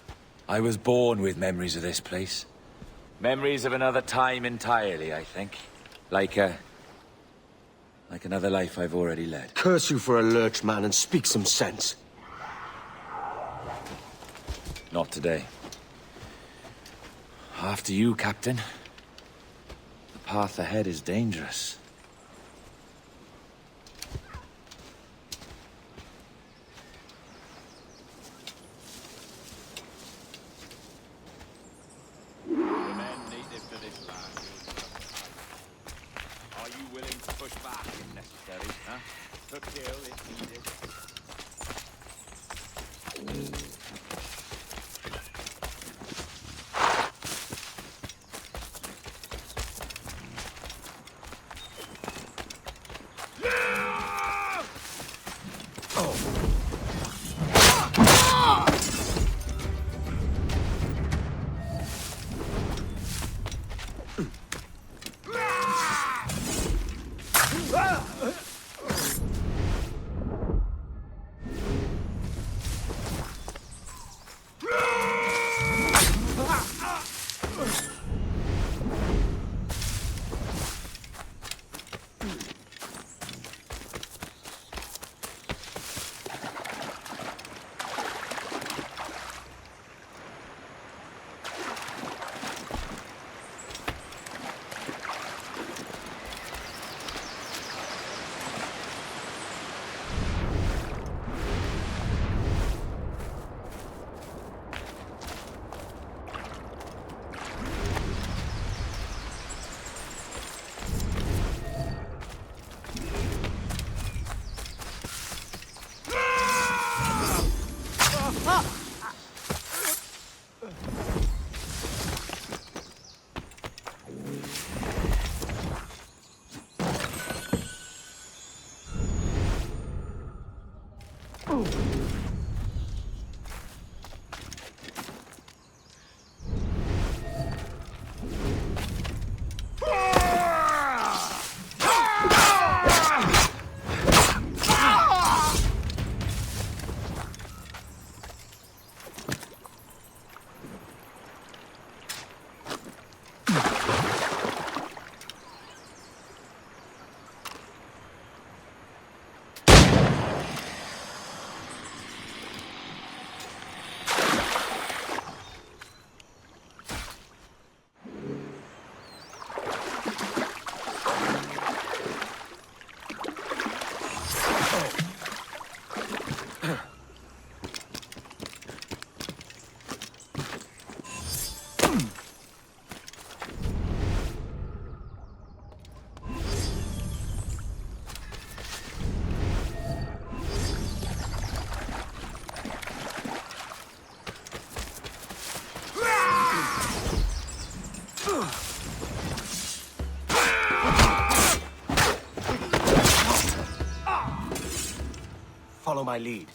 I was born with memories of this place. Memories of another time entirely, I think. Like another life I've already led. Curse you for a lurch, man, and speak some sense. Not today. After you, Captain. The path ahead is dangerous. Follow my lead.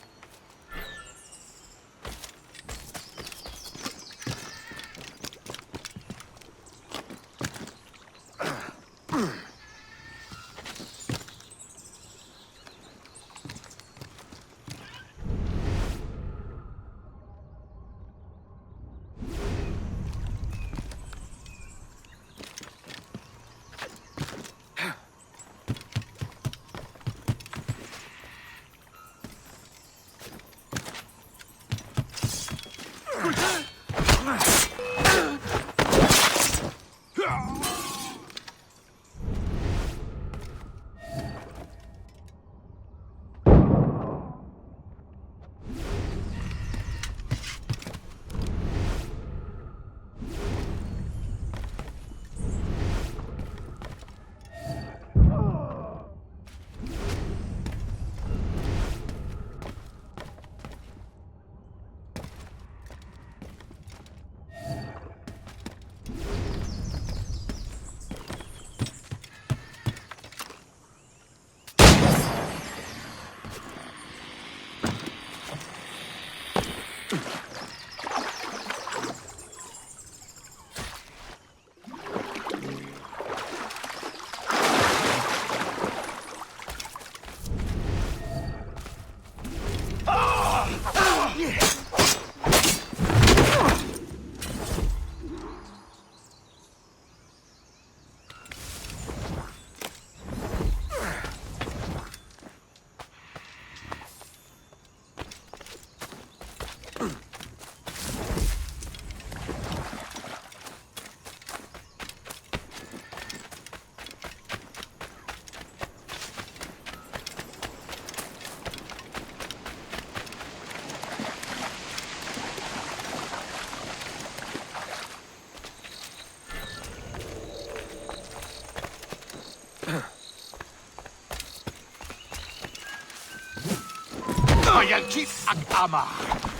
Mayalkit ak ama.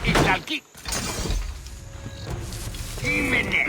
Ilalkit. Imene.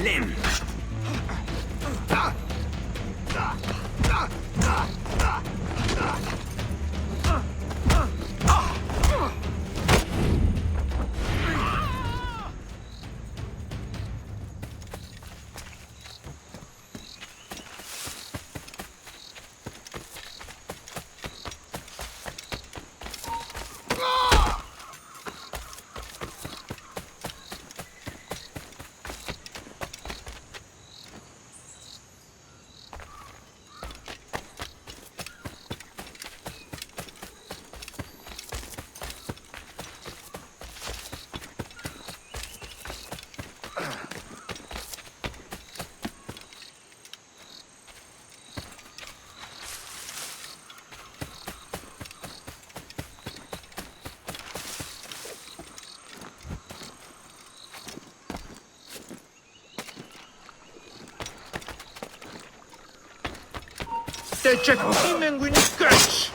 Lim. Te czekimy, Gwynniskać!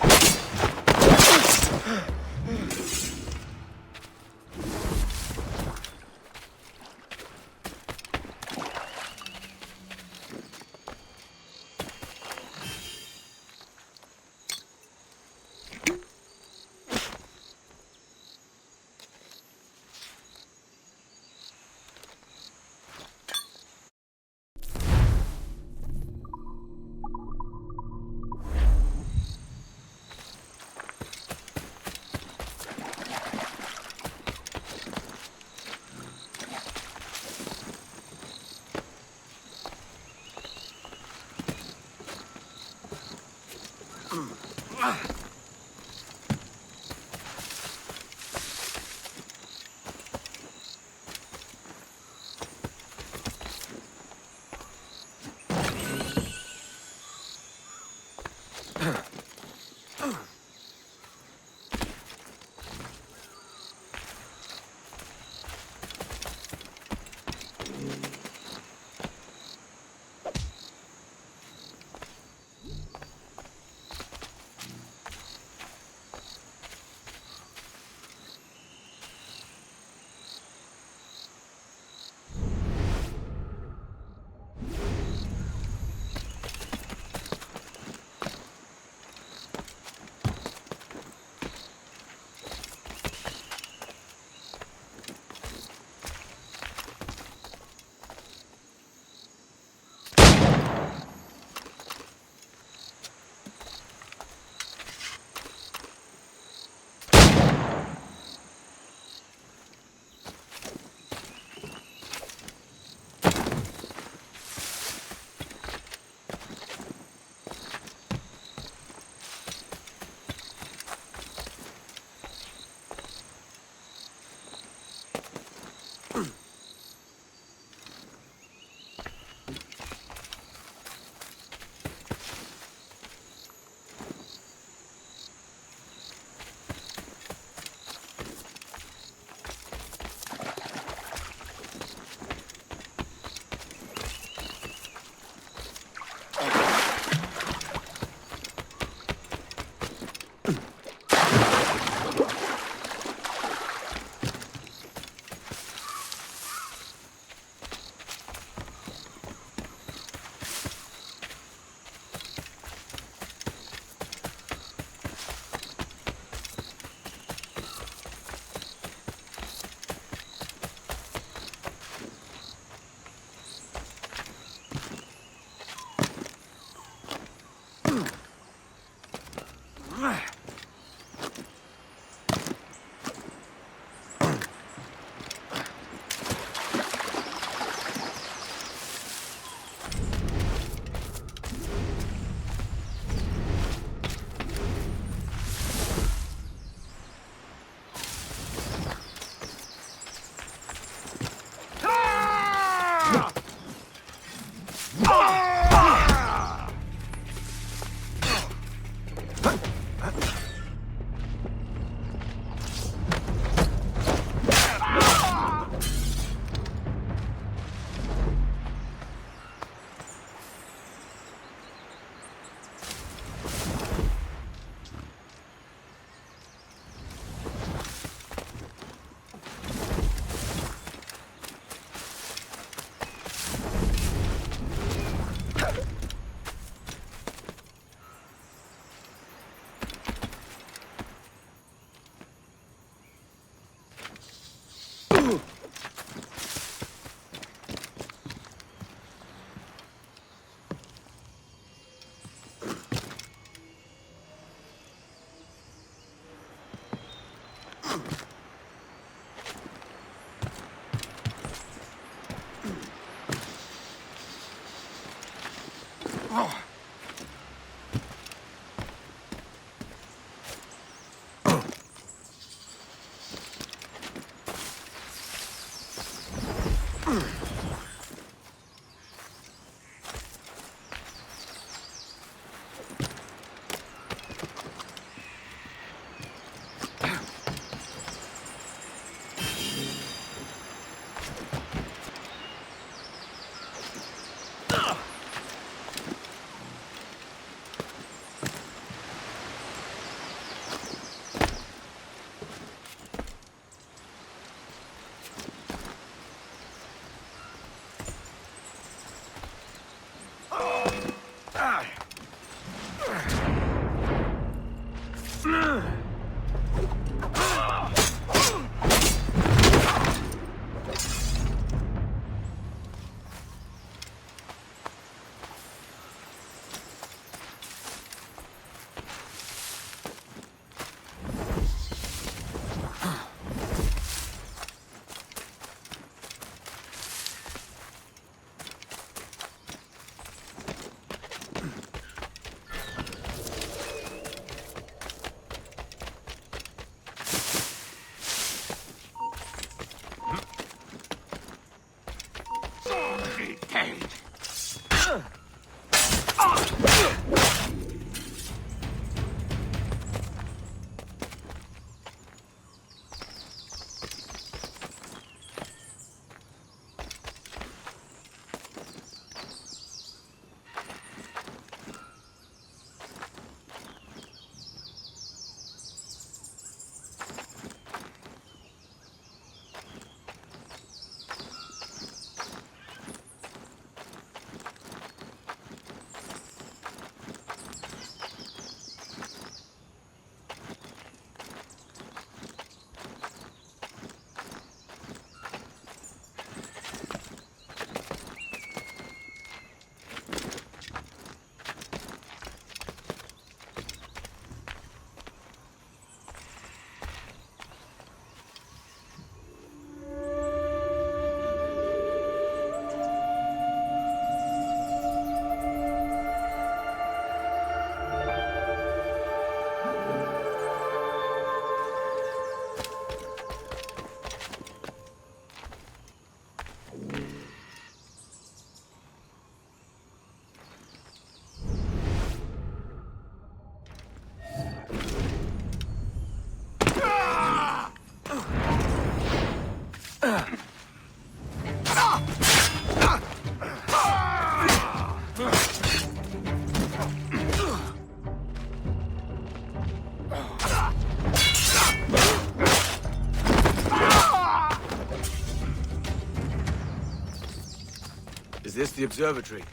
Is this the observatory?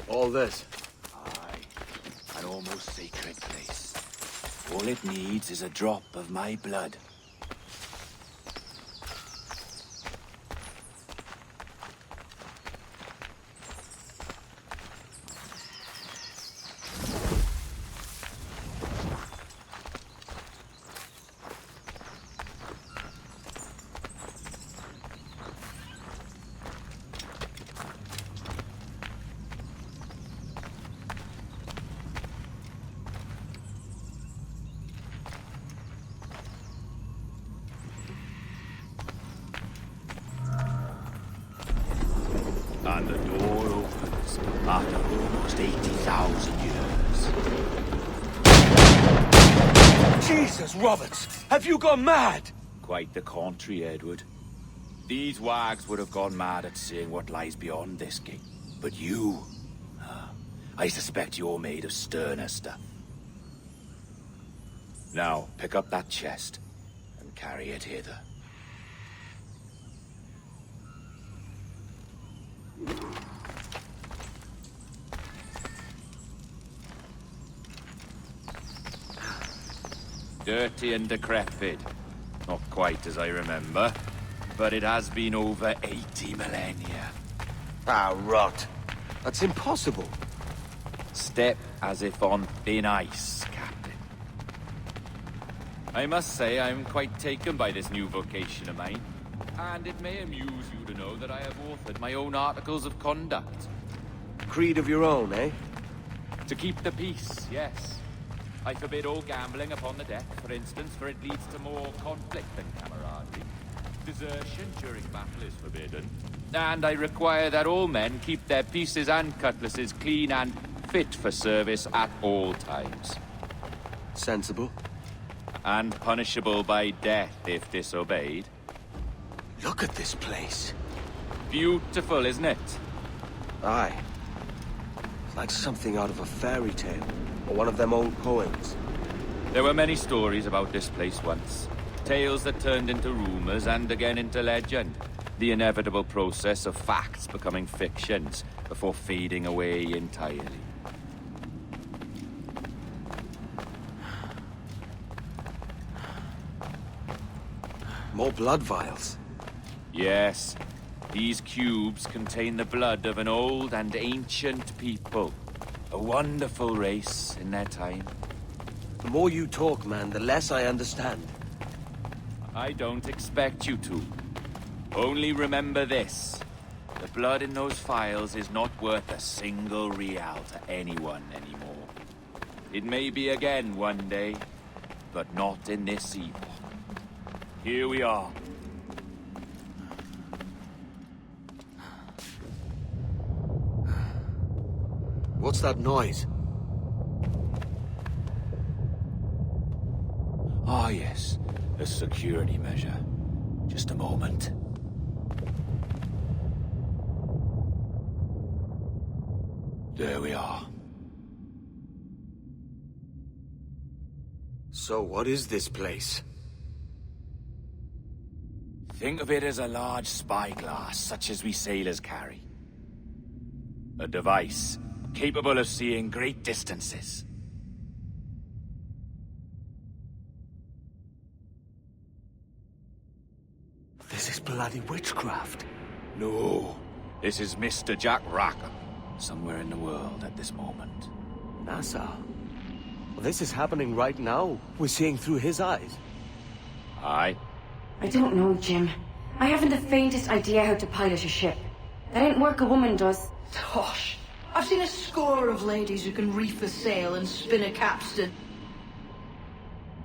All this? Aye. An almost sacred place. All it needs is a drop of my blood. Jesus, Roberts! Have you gone mad? Quite the contrary, Edward. These wags would have gone mad at seeing what lies beyond this gate. But you... I suspect you're made of sterner stuff. Now, pick up that chest and carry it hither. Dirty and decrepit. Not quite as I remember, but it has been over 80 millennia. Ah, rot. That's impossible. Step as if on thin ice, Captain. I must say I'm quite taken by this new vocation of mine, and it may amuse you to know that I have authored my own articles of conduct. Creed of your own, eh? To keep the peace, yes. I forbid all gambling upon the deck, for instance, for it leads to more conflict than camaraderie. Desertion during battle is forbidden. And I require that all men keep their pieces and cutlasses clean and fit for service at all times. Sensible. And punishable by death if disobeyed. Look at this place. Beautiful, isn't it? Aye. It's like something out of a fairy tale. Or one of them old poems. There were many stories about this place once. Tales that turned into rumors and again into legend. The inevitable process of facts becoming fictions before fading away entirely. More blood vials. Yes. These cubes contain the blood of an old and ancient people. A wonderful race in their time. The more you talk, man, the less I understand. I don't expect you to. Only remember this. The blood in those files is not worth a single real to anyone anymore. It may be again one day, but not in this epoch. Here we are. What's that noise? Ah, yes. A security measure. Just a moment. There we are. So what is this place? Think of it as a large spyglass, such as we sailors carry. A device capable of seeing great distances. This is bloody witchcraft. No, this is Mr. Jack Rackham, somewhere in the world at this moment. NASA. Well, this is happening right now. We're seeing through his eyes. Aye. I don't know, Jim. I haven't the faintest idea how to pilot a ship. That ain't work a woman does. Tosh. I've seen a score of ladies who can reef a sail and spin a capstan.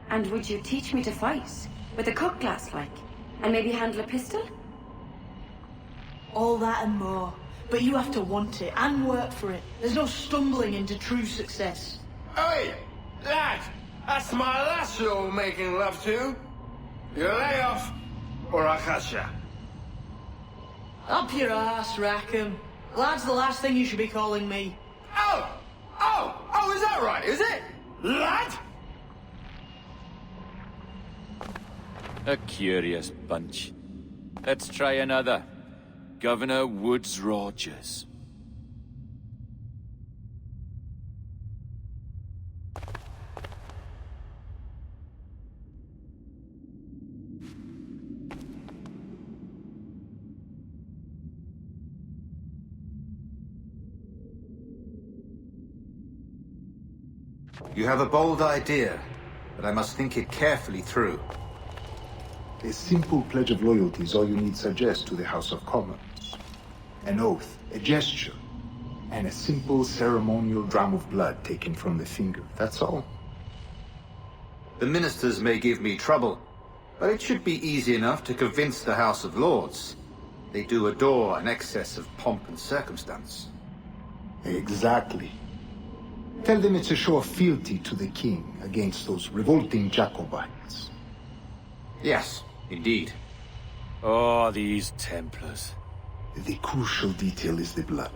And would you teach me to fight? With a cutlass, like? And maybe handle a pistol? All that and more. But you have to want it and work for it. There's no stumbling into true success. Hey, lad! That's my lass you're making love to. You lay off, or I'll catch ya. Up your ass, Rackham. Lad's the last thing you should be calling me. Oh, is that right, is it? Lad? A curious bunch. Let's try another. Governor Woods Rogers. You have a bold idea, but I must think it carefully through. A simple pledge of loyalty is all you need suggest to the House of Commons. An oath, a gesture, and a simple ceremonial dram of blood taken from the finger. That's all. The ministers may give me trouble, but it should be easy enough to convince the House of Lords. They do adore an excess of pomp and circumstance. Exactly. Tell them it's a show of fealty to the king against those revolting Jacobites. Yes, indeed. Oh, these Templars. The crucial detail is the blood.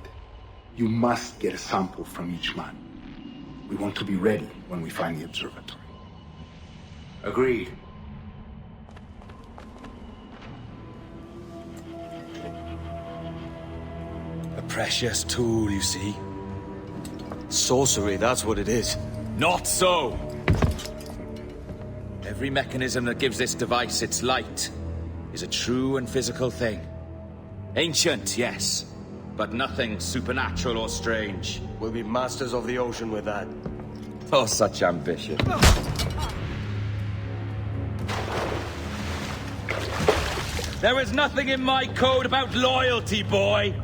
You must get a sample from each man. We want to be ready when we find the observatory. Agreed. A precious tool, you see. Sorcery, that's what it is. Not so! Every mechanism that gives this device its light is a true and physical thing. Ancient, yes, but nothing supernatural or strange. We'll be masters of the ocean with that. Oh, such ambition. There is nothing in my code about loyalty, boy.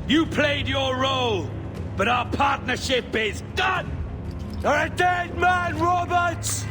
You played your role, but our partnership is done! You're a dead man, Roberts!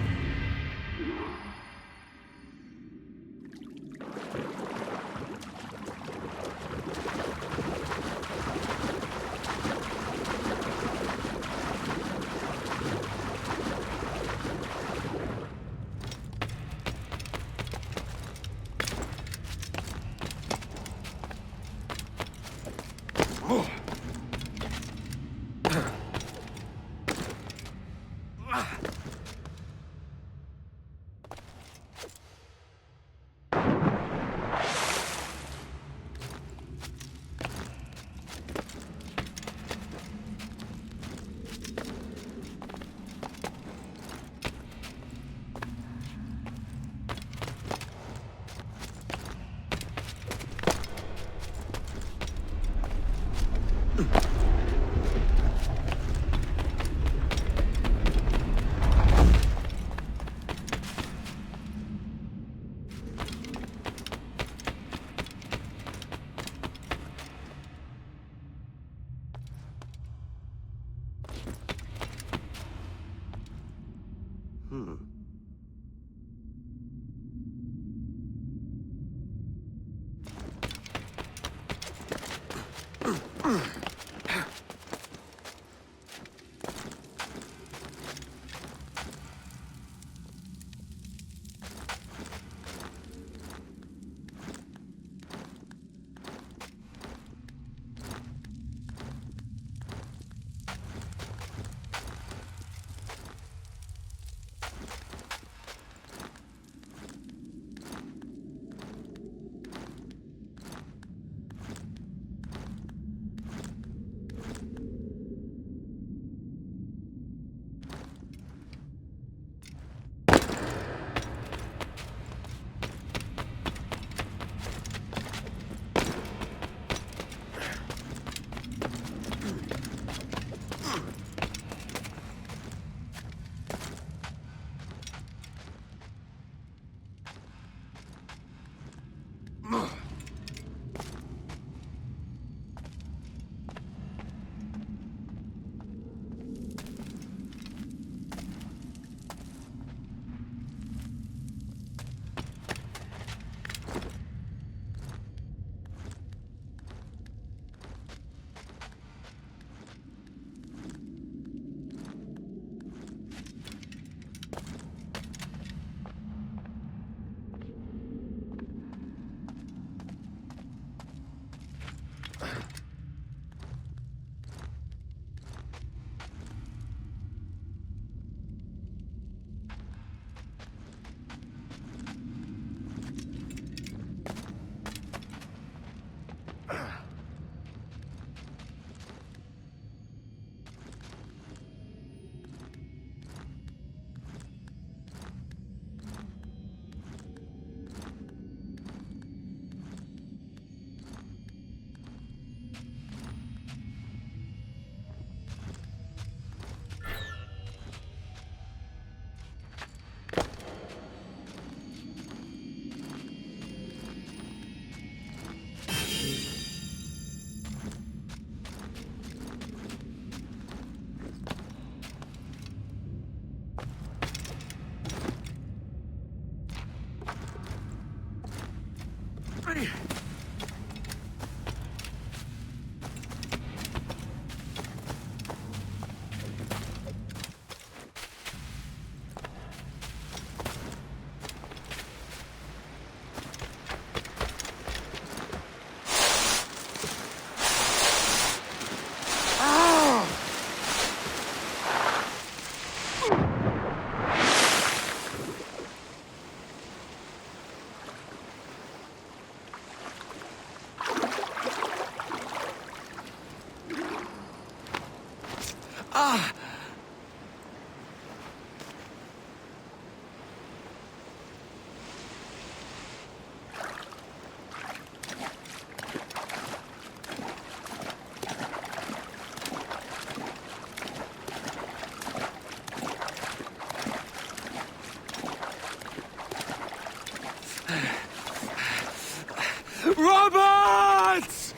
Roberts!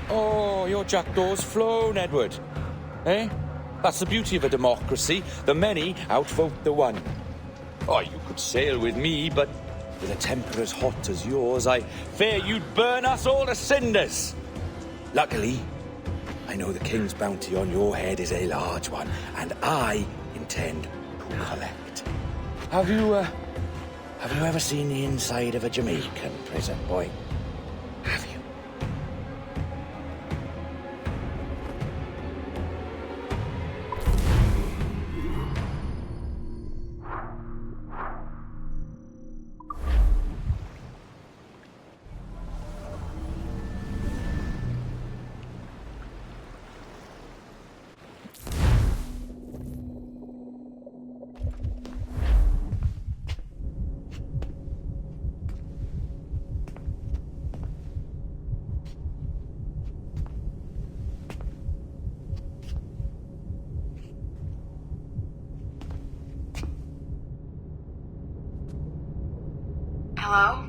Oh, your jackdaw's flown, Edward. Eh? That's the beauty of a democracy. The many outvote the one. Oh, you could sail with me, but with a temper as hot as yours, I fear you'd burn us all to cinders. Luckily, I know the king's bounty on your head is a large one, and I intend to collect. Have you ever seen the inside of a Jamaican prison, boy? Have you? Hello?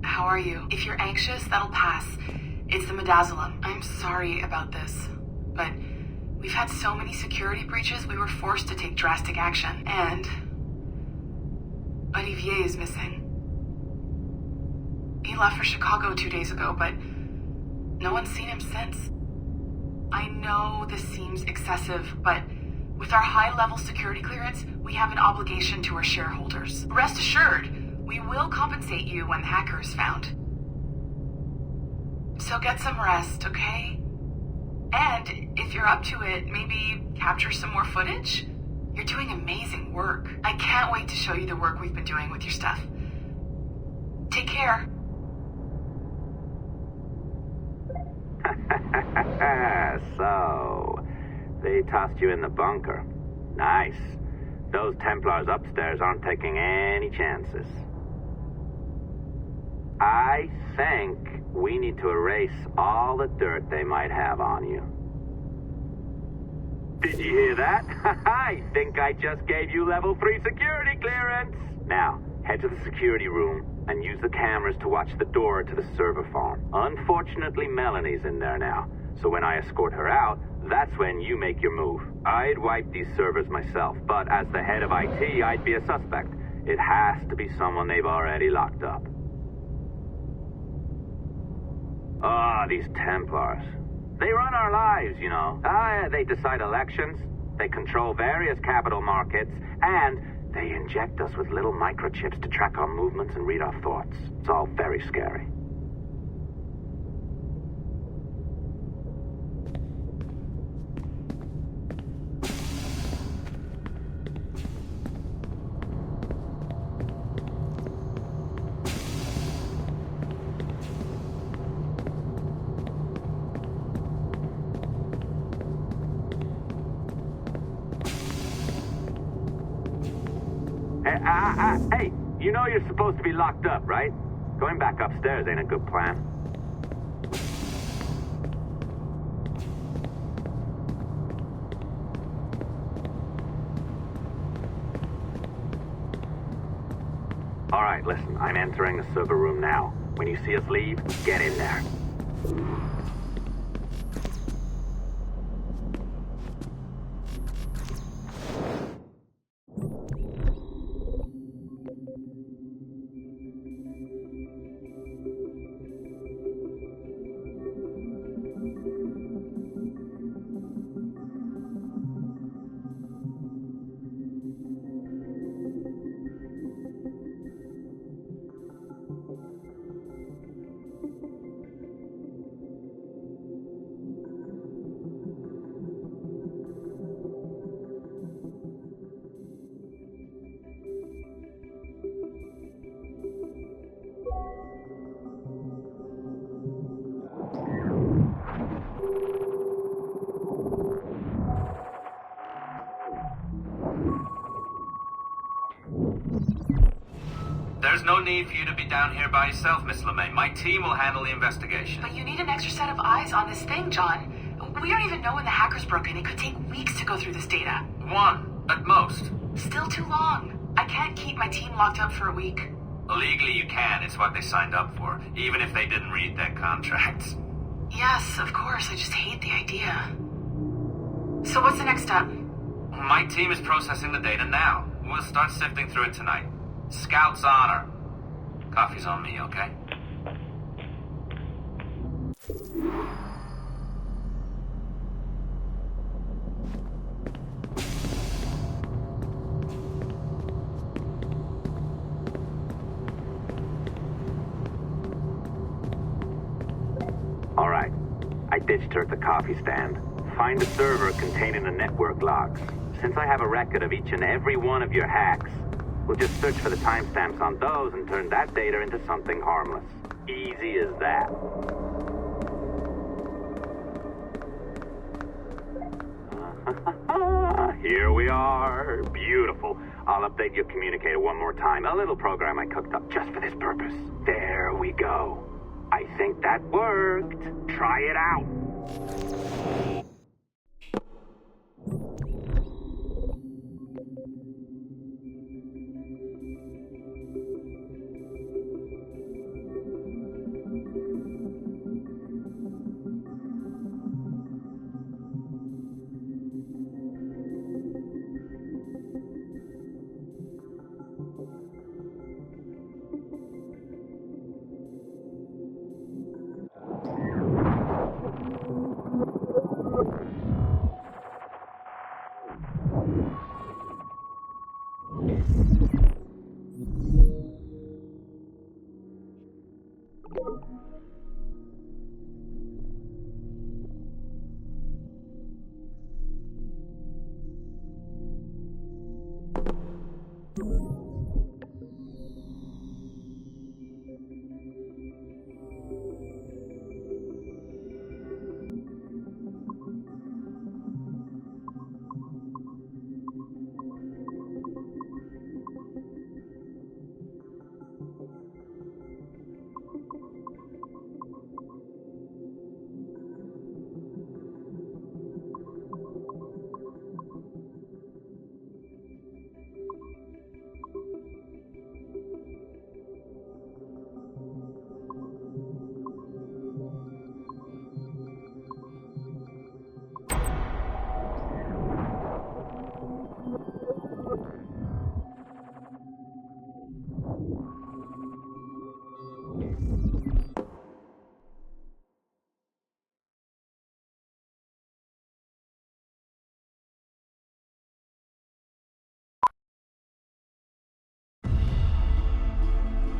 How are you? If you're anxious, that'll pass. It's the midazolam. I'm sorry about this, but we've had so many security breaches, we were forced to take drastic action. And Olivier is missing. He left for Chicago 2 days ago, but no one's seen him since. I know this seems excessive, but with our high-level security clearance, we have an obligation to our shareholders. Rest assured, we will compensate you when the hacker is found. So get some rest, okay? And if you're up to it, maybe capture some more footage? You're doing amazing work. I can't wait to show you the work we've been doing with your stuff. Take care. So, they tossed you in the bunker. Nice. Those Templars upstairs aren't taking any chances. I think we need to erase all the dirt they might have on you. Did you hear that? I think I just gave you level 3 security clearance. Now, head to the security room and use the cameras to watch the door to the server farm. Unfortunately, Melanie's in there now, so when I escort her out, that's when you make your move. I'd wipe these servers myself, but as the head of IT, I'd be a suspect. It has to be someone they've already locked up. Ah, these Templars. They run our lives, you know. They decide elections, they control various capital markets, and they inject us with little microchips to track our movements and read our thoughts. It's all very scary. Hey, you know you're supposed to be locked up, right? Going back upstairs ain't a good plan. All right, listen, I'm entering the server room now. When you see us leave, get in there. There's no need for you to be down here by yourself, Miss LeMay. My team will handle the investigation. But you need an extra set of eyes on this thing, John. We don't even know when the hackers broke in. It could take weeks to go through this data. 1, at most. Still too long. I can't keep my team locked up for a week. Legally you can. It's what they signed up for, even if they didn't read their contracts. Yes, of course. I just hate the idea. So what's the next step? My team is processing the data now. We'll start sifting through it tonight. Scout's honor. Coffee's on me, okay? All right. I ditched her at the coffee stand. Find a server containing the network logs. Since I have a record of each and every one of your hacks, we'll just search for the timestamps on those and turn that data into something harmless. Easy as that. Here we are. Beautiful. I'll update your communicator one more time. A little program I cooked up just for this purpose. There we go. I think that worked. Try it out.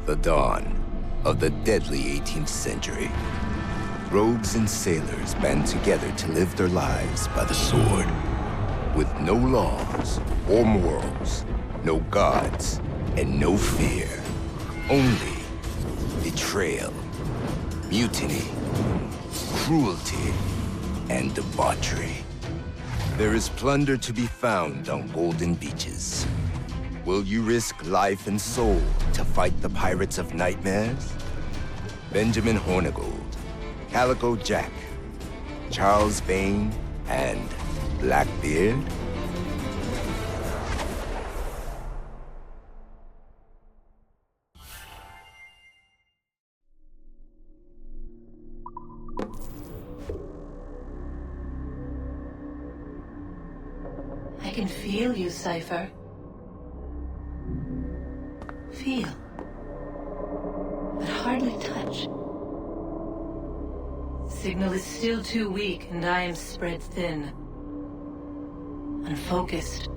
The dawn of the deadly 18th century. Rogues and sailors band together to live their lives by the sword. With no laws or morals, no gods, and no fear. Only betrayal, mutiny, cruelty, and debauchery. There is plunder to be found on golden beaches. Will you risk life and soul to fight the pirates of nightmares? Benjamin Hornigold, Calico Jack, Charles Vane, and Blackbeard? I can feel you, Cypher. Feel, but hardly touch. Signal is still too weak, and I am spread thin. Unfocused,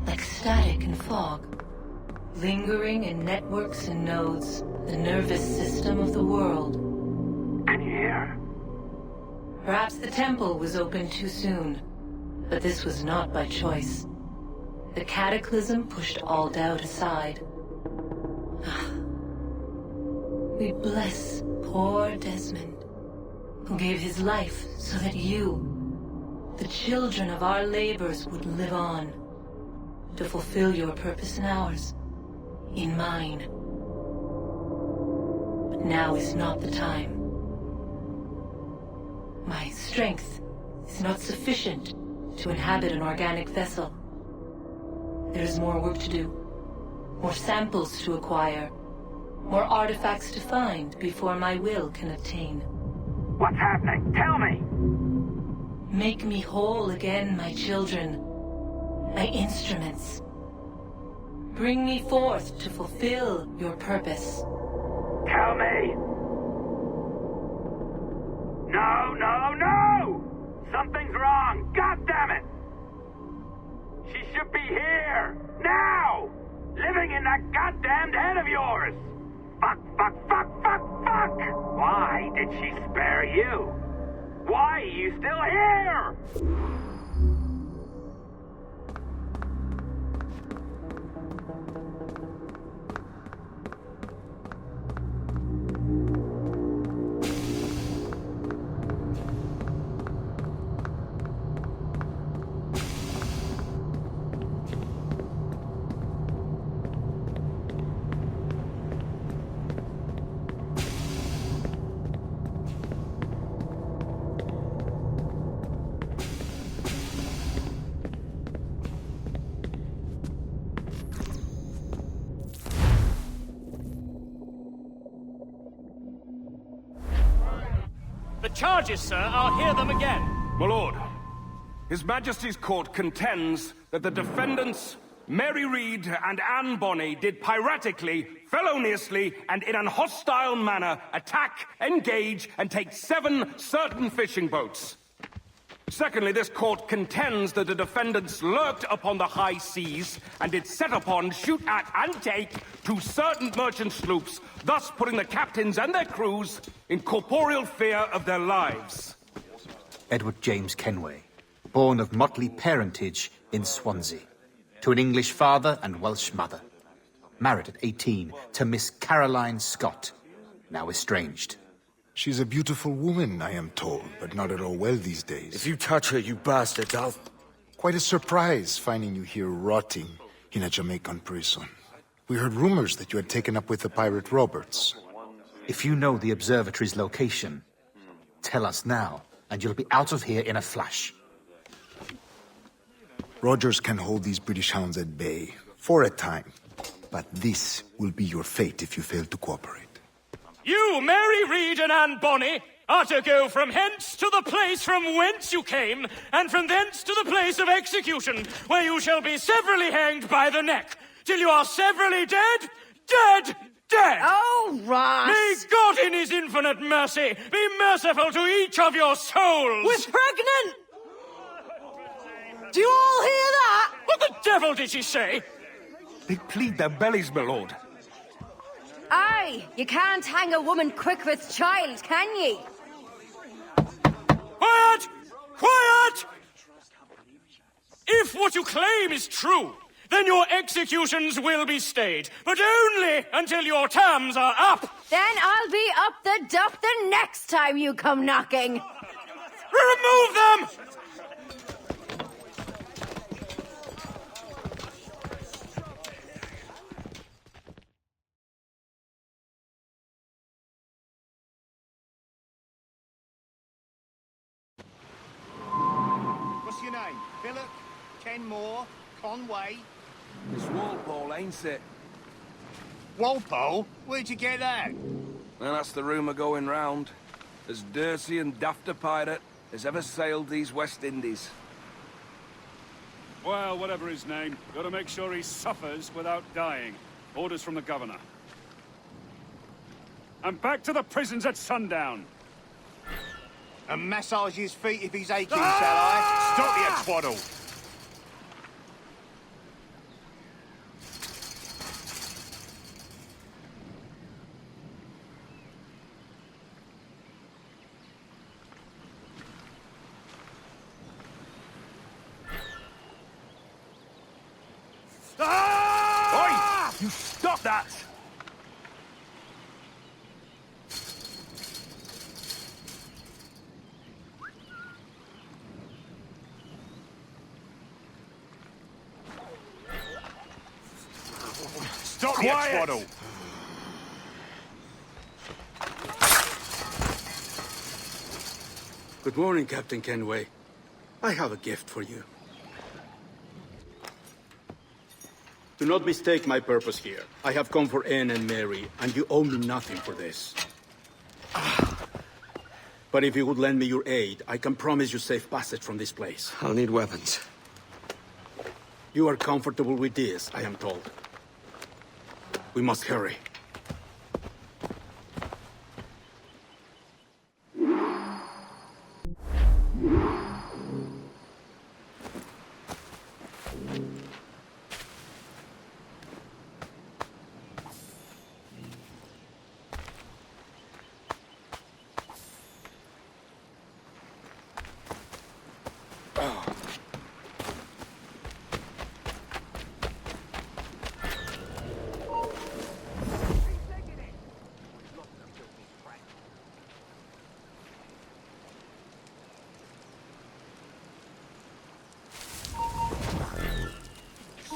like static and fog. Lingering in networks and nodes, the nervous system of the world. Can you hear? Perhaps the temple was opened too soon, but this was not by choice. The cataclysm pushed all doubt aside. We bless poor Desmond, who gave his life so that you, the children of our labors, would live on, to fulfill your purpose in ours, in mine. Now is not the time. My strength is not sufficient to inhabit an organic vessel. There is more work to do, more samples to acquire, more artifacts to find before my will can attain. What's happening? Tell me! Make me whole again, my children, my instruments. Bring me forth to fulfill your purpose. Tell me! No, no, no! Something's wrong! God damn it! She should be here! Now! Living in that goddamned head of yours! Fuck, fuck, fuck, fuck, fuck! Why did she spare you? Why are you still here? The charges, sir, I'll hear them again. My lord, His Majesty's court contends that the defendants, Mary Reed and Anne Bonny, did piratically, feloniously, and in an hostile manner attack, engage, and take 7 certain fishing boats. Secondly, this court contends that the defendants lurked upon the high seas and did set upon, shoot at, and take 2 certain merchant sloops, thus putting the captains and their crews in corporeal fear of their lives. Edward James Kenway, born of motley parentage in Swansea, to an English father and Welsh mother. Married at 18 to Miss Caroline Scott, now estranged. She's a beautiful woman, I am told, but not at all well these days. If you touch her, you bastard, I'll... Quite a surprise finding you here rotting in a Jamaican prison. We heard rumors that you had taken up with the pirate Roberts. If you know the observatory's location, tell us now, and you'll be out of here in a flash. Rogers can hold these British hounds at bay, for a time. But this will be your fate if you fail to cooperate. You, Mary Reed and Anne Bonny, are to go from hence to the place from whence you came, and from thence to the place of execution, where you shall be severally hanged by the neck, till you are severally dead, dead, dead! Oh, Ross! May God in his infinite mercy be merciful to each of your souls! We're pregnant! Do you all hear that? What the devil did she say? They plead their bellies, my lord. Aye, you can't hang a woman quick with child, can ye? Quiet! Quiet! If what you claim is true, then your executions will be stayed, but only until your terms are up. Then I'll be up the duff the next time you come knocking. Remove them! What's your name? Billock? Kenmore? Conway? It's Walpole, ain't it? Walpole? Where'd you get that? Well, that's the rumour going round. As dirty and daft a pirate as ever sailed these West Indies. Well, whatever his name, gotta make sure he suffers without dying. Orders from the governor. And back to the prisons at sundown. And massage his feet if he's aching, shall I? Stop your twaddle! Oi! You stop that! Stop your twaddle! Good morning, Captain Kenway. I have a gift for you. Do not mistake my purpose here. I have come for Anne and Mary, and you owe me nothing for this. But if you would lend me your aid, I can promise you safe passage from this place. I'll need weapons. You are comfortable with this, I am told. We must hurry.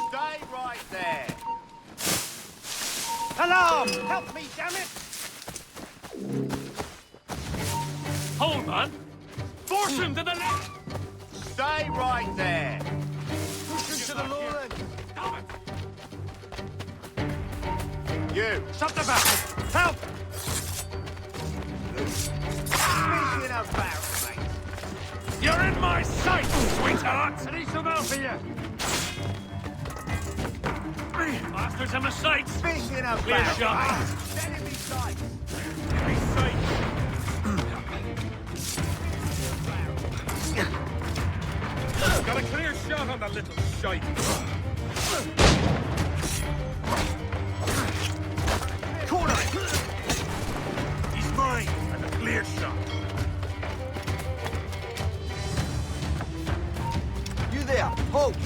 Stay right there. Alarm! Help me, damn it! Hold on! Force him to the left! Stay right there. Push him to the law then. You. Shut the battle! Help! Speaking of barrel, mate. You're in my sight, sweetheart! I need some help here! Bastards in my sights! Speaking of Clear barrel, shot! mate. Enemy sight. Enemy sight! Got a clear shot on the little shite! Corner! He's mine! And a clear shot! You there! Hold!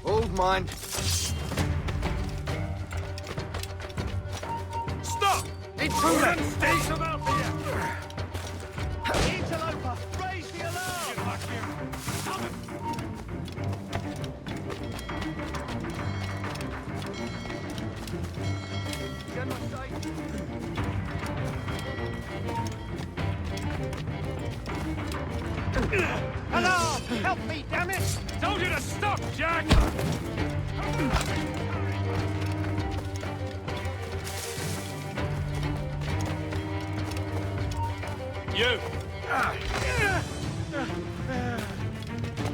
Hold mine. Stop! Intruder! Stay some out here! Interloper! Raise the alarm! Get back here! Stop it! Get my sight! Alarm! Help me, damn it! Told you to stop, Jack! You!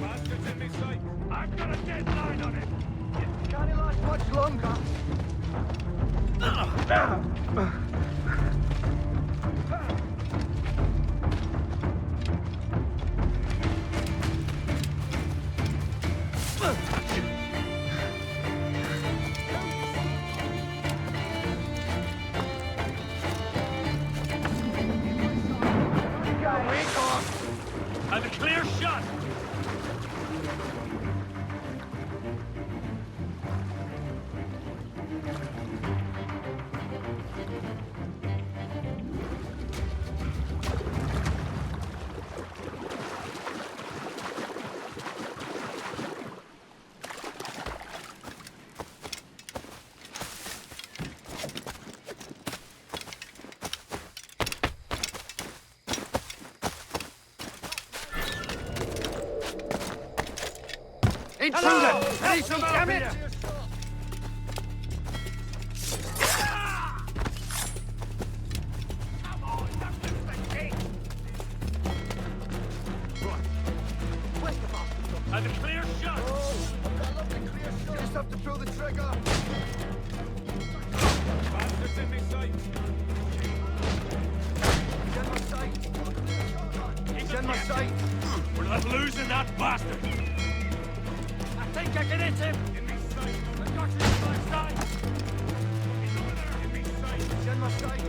Bastards in me sight! I've got a deadline on it! Can't last much longer. And a clear shot! Intruder! Help me, damn it! Where's the bastard? And a clear shot! Just have to pull the trigger. Bastards in me sight. He's in my sight. He's in my sight. We're not losing that bastard! I think I can hit him. In me sight. I've got him on my side. He's over there. In me sight. He's in my sight.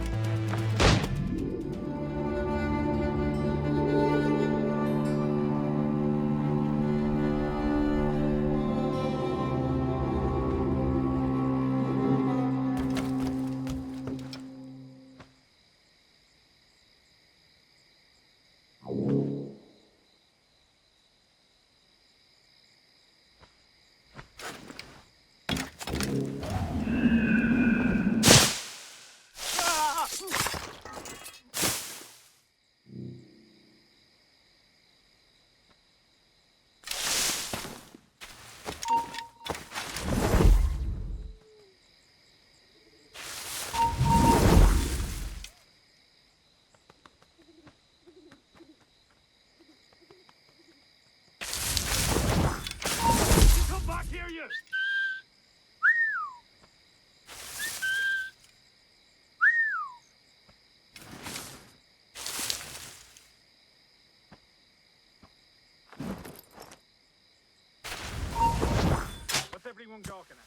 What's everyone gawking at?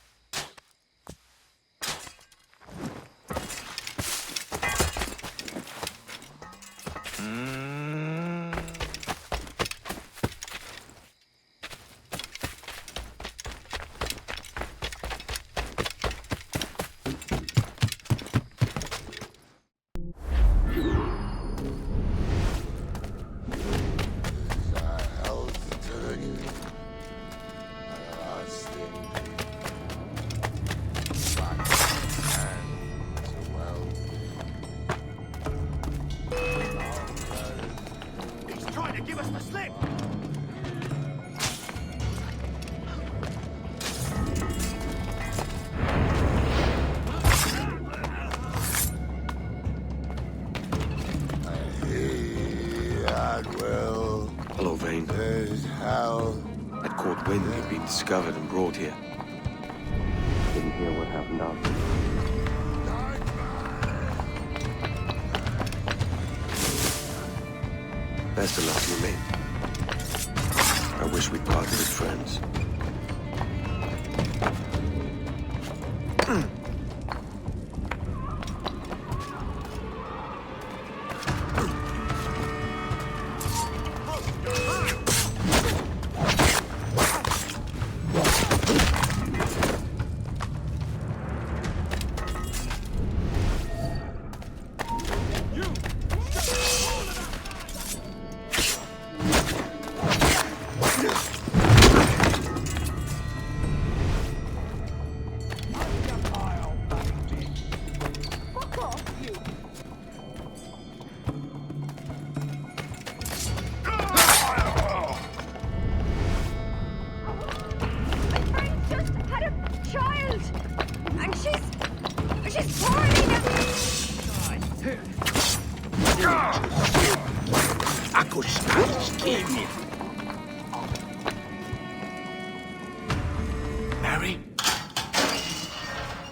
Give us the slip! Hello, Vane. I'd caught wind you'd been discovered and brought here. Didn't hear what happened after. Best of luck to you, mate. I wish we'd parted as friends.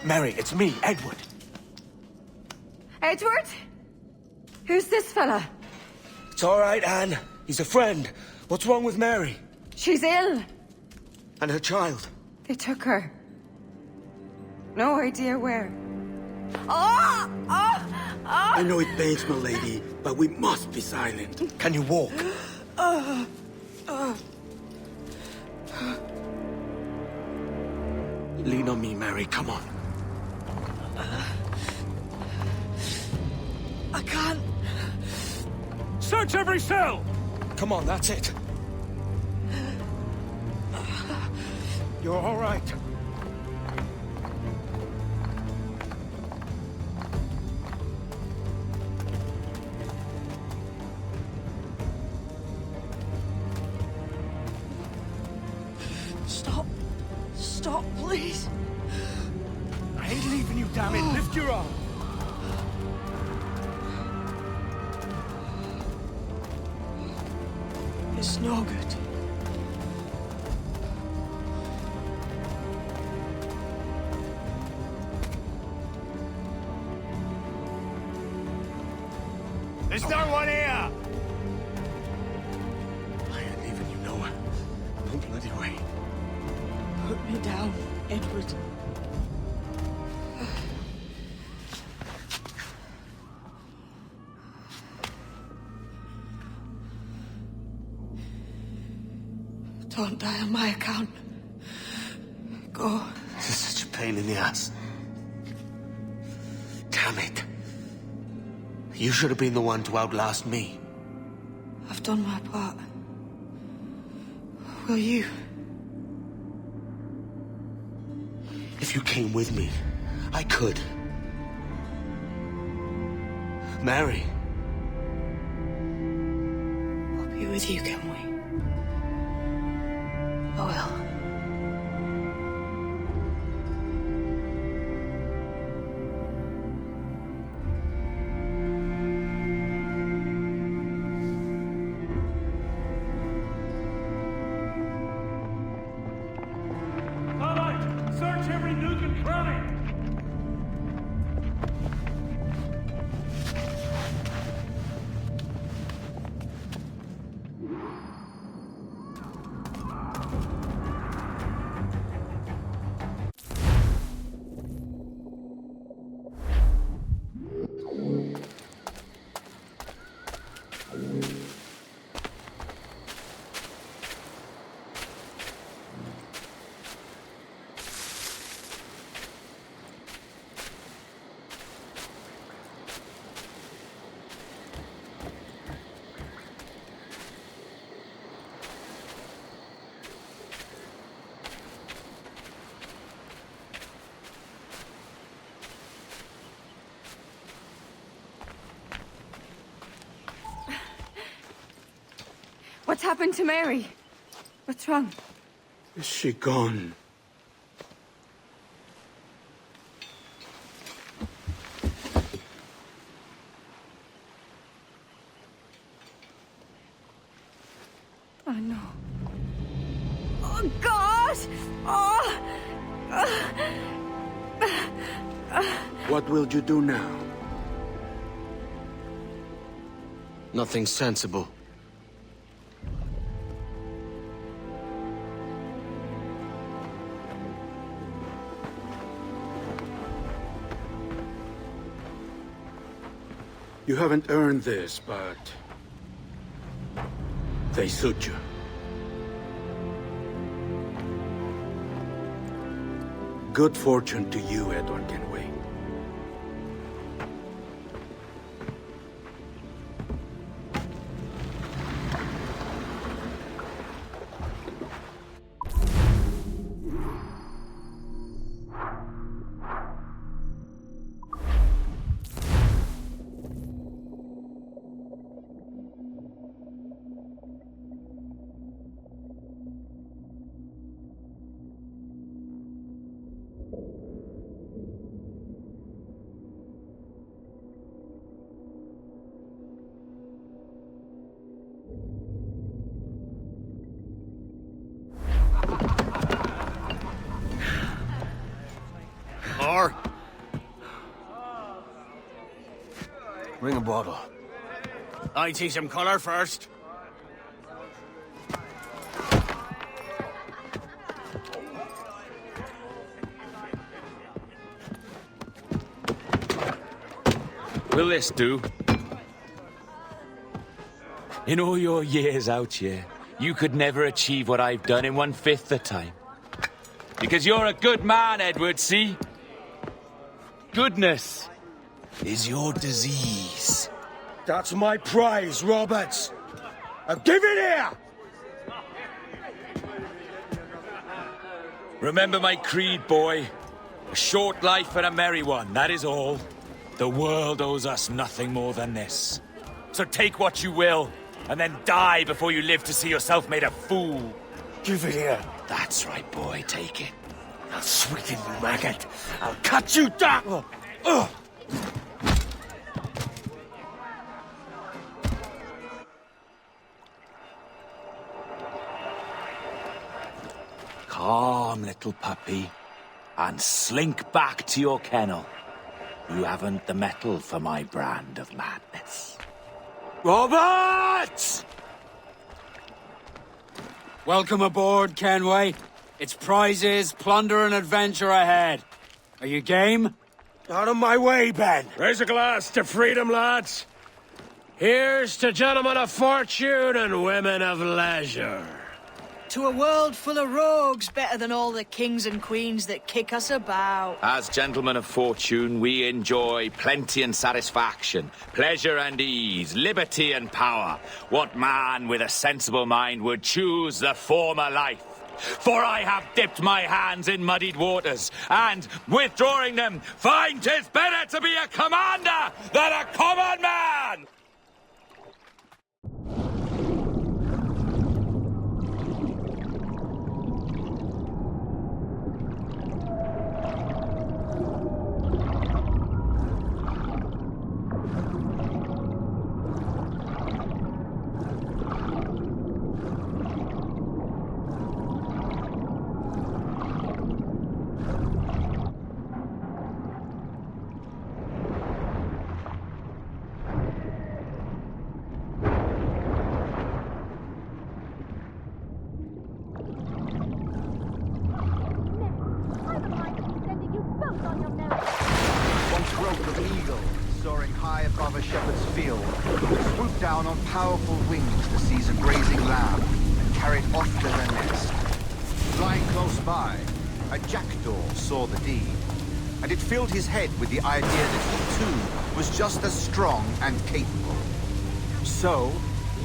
Mary, it's me, Edward. Edward? Who's this fella? It's all right, Anne. He's a friend. What's wrong with Mary? She's ill. And her child? They took her. No idea where. Oh! Oh! Oh! I know it pains, my lady, but we must be silent. Can you walk? Lean on me, Mary. Come on. I can't. Search every cell! Come on, that's it. You're all right. Stop. Stop, please. I ain't leaving you, damn it. Lift your arm. It's no good. No bloody way. Put me down, Edward. Don't die on my account. Go. This is such a pain in the ass. Damn it. You should have been the one to outlast me. I've done my part. Will you? If you came with me, I could. Mary. I'll be with you, can we? I will. Search every nook and cranny! What's happened to Mary? What's wrong? Is she gone? Oh, no. Oh, God! Oh! What will you do now? Nothing sensible. You haven't earned this, but they suit you. Good fortune to you, Edward Kenway. Or bring a bottle. I see some color first. Will this do? In all your years out here, you could never achieve what I've done in 1/5 the time. Because you're a good man, Edward, see? Goodness is your disease. That's my prize, Roberts. Now give it here! Remember my creed, boy. A short life and a merry one, that is all. The world owes us nothing more than this. So take what you will, and then die before you live to see yourself made a fool. Give it here. That's right, boy, take it. I'll sweeten you, maggot. I'll cut you down. Calm, little puppy, and slink back to your kennel. You haven't the mettle for my brand of madness. Roberts! Welcome aboard, Kenway. It's prizes, plunder, and adventure ahead. Are you game? Out of my way, Ben. Raise a glass to freedom, lads. Here's to gentlemen of fortune and women of leisure. To a world full of rogues, better than all the kings and queens that kick us about. As gentlemen of fortune, we enjoy plenty and satisfaction, pleasure and ease, liberty and power. What man with a sensible mind would choose the former life? For I have dipped my hands in muddied waters, and, withdrawing them, find 'tis better to be a commander than a common man! Above a shepherd's field, swooped down on powerful wings to seize a grazing lamb and carry it off to her nest. Flying close by, a jackdaw saw the deed, and it filled his head with the idea that he too was just as strong and capable. So,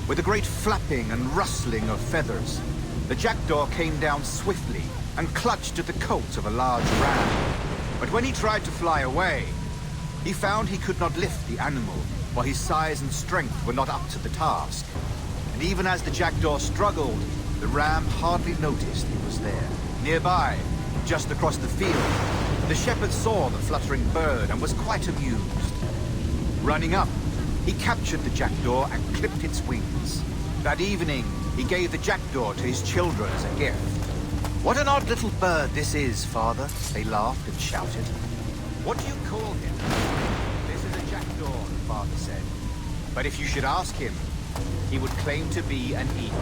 with a great flapping and rustling of feathers, the jackdaw came down swiftly and clutched at the coat of a large ram. But when he tried to fly away, he found he could not lift the animal, for his size and strength were not up to the task. And even as the jackdaw struggled, the ram hardly noticed he was there. Nearby, just across the field, the shepherd saw the fluttering bird and was quite amused. Running up, he captured the jackdaw and clipped its wings. That evening, he gave the jackdaw to his children as a gift. "What an odd little bird this is, father," they laughed and shouted. "What do you call him?" "This is a jackdaw," the father said. "But if you should ask him, he would claim to be an eagle."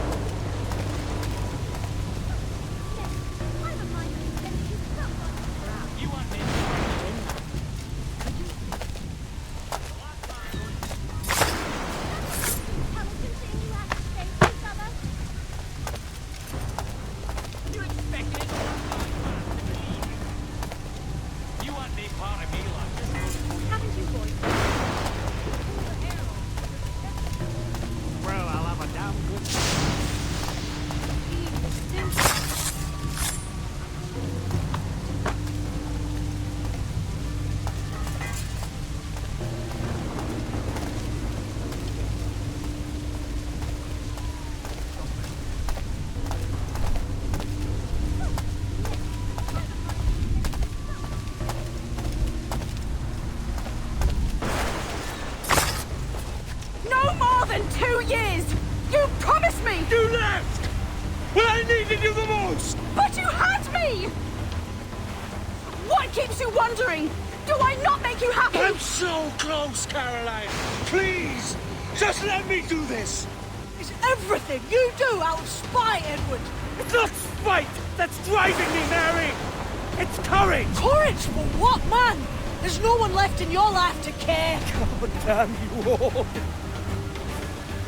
Damn you all!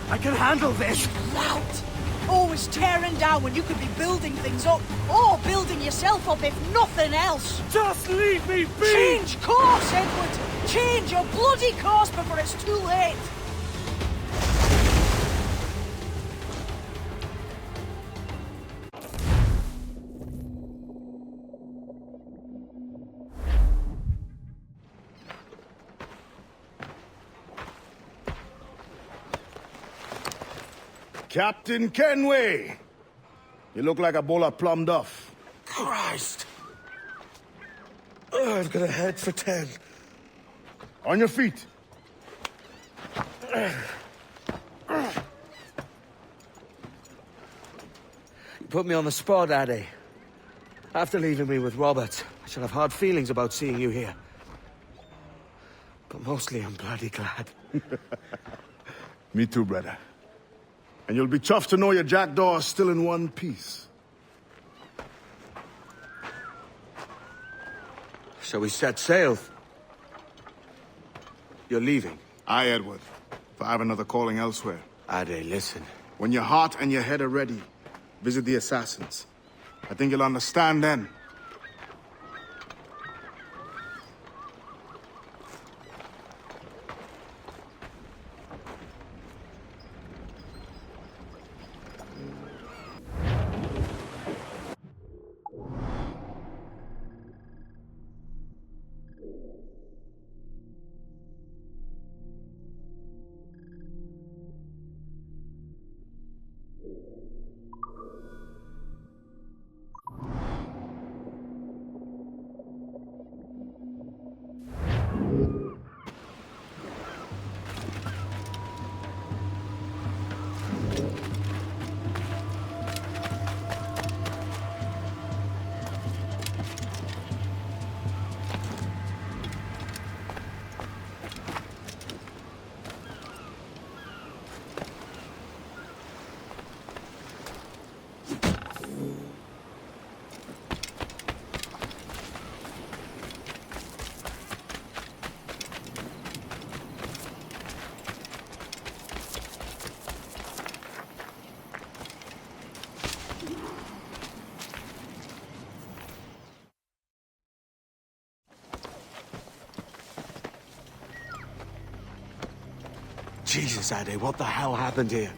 I can handle this! Lout! Always tearing down when you could be building things up, or building yourself up if nothing else! Just leave me be! Change course, Edward! Change your bloody course before it's too late! Captain Kenway! You look like a bowl of plum duff. Christ! Oh, I've got a head for 10. On your feet. You put me on the spot, Addy. After leaving me with Robert, I should have hard feelings about seeing you here. But mostly I'm bloody glad. Me too, brother. And you'll be chuffed to know your jackdaw is still in one piece. Shall we set sail? You're leaving? Aye, Edward. If I have another calling elsewhere. Ade, listen. When your heart and your head are ready, visit the assassins. I think you'll understand then. Jesus, Ade, what the hell happened here?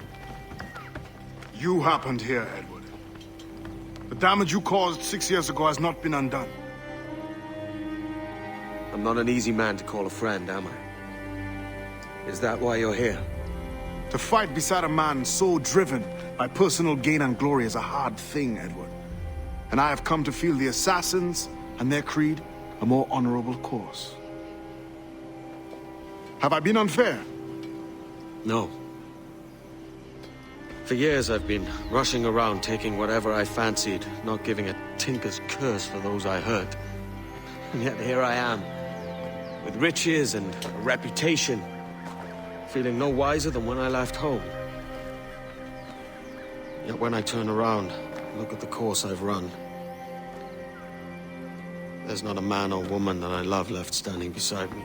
You happened here, Edward. The damage you caused 6 years ago has not been undone. I'm not an easy man to call a friend, am I? Is that why you're here? To fight beside a man so driven by personal gain and glory is a hard thing, Edward. And I have come to feel the assassins and their creed a more honorable course. Have I been unfair? No. For years I've been rushing around, taking whatever I fancied, not giving a tinker's curse for those I hurt. And yet here I am, with riches and a reputation, feeling no wiser than when I left home. Yet when I turn around, look at the course I've run, there's not a man or woman that I love left standing beside me.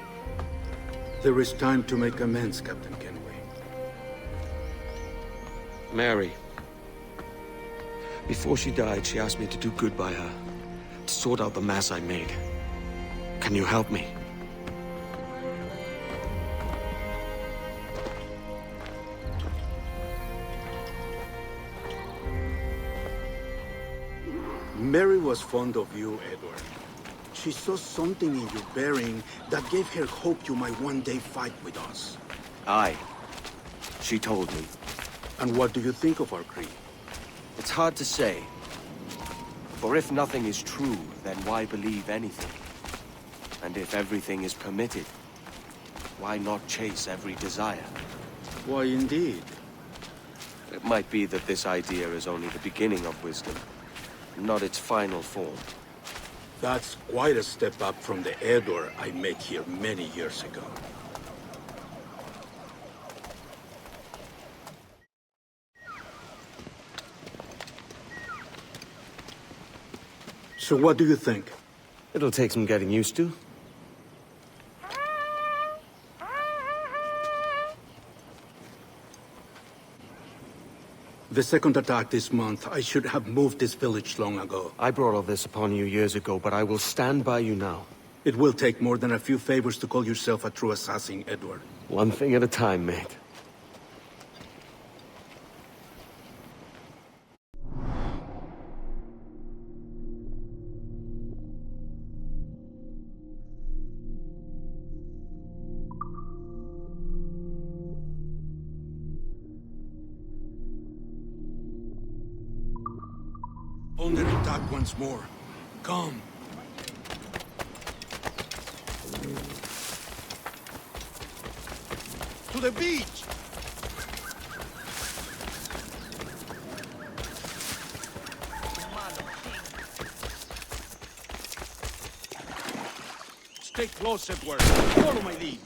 There is time to make amends, Captain Kenway. Mary. Before she died, she asked me to do good by her, to sort out the mess I made. Can you help me? Mary was fond of you, Edward. She saw something in your bearing that gave her hope you might one day fight with us. Aye. She told me. And what do you think of our creed? It's hard to say. For if nothing is true, then why believe anything? And if everything is permitted, why not chase every desire? Why, indeed. It might be that this idea is only the beginning of wisdom, not its final form. That's quite a step up from the Edward I met here many years ago. So what do you think? It'll take some getting used to. The second attack this month, I should have moved this village long ago. I brought all this upon you years ago, but I will stand by you now. It will take more than a few favors to call yourself a true assassin, Edward. One thing at a time, mate. Under attack once more. Come. To the beach! Stay close, Edward. Follow my lead.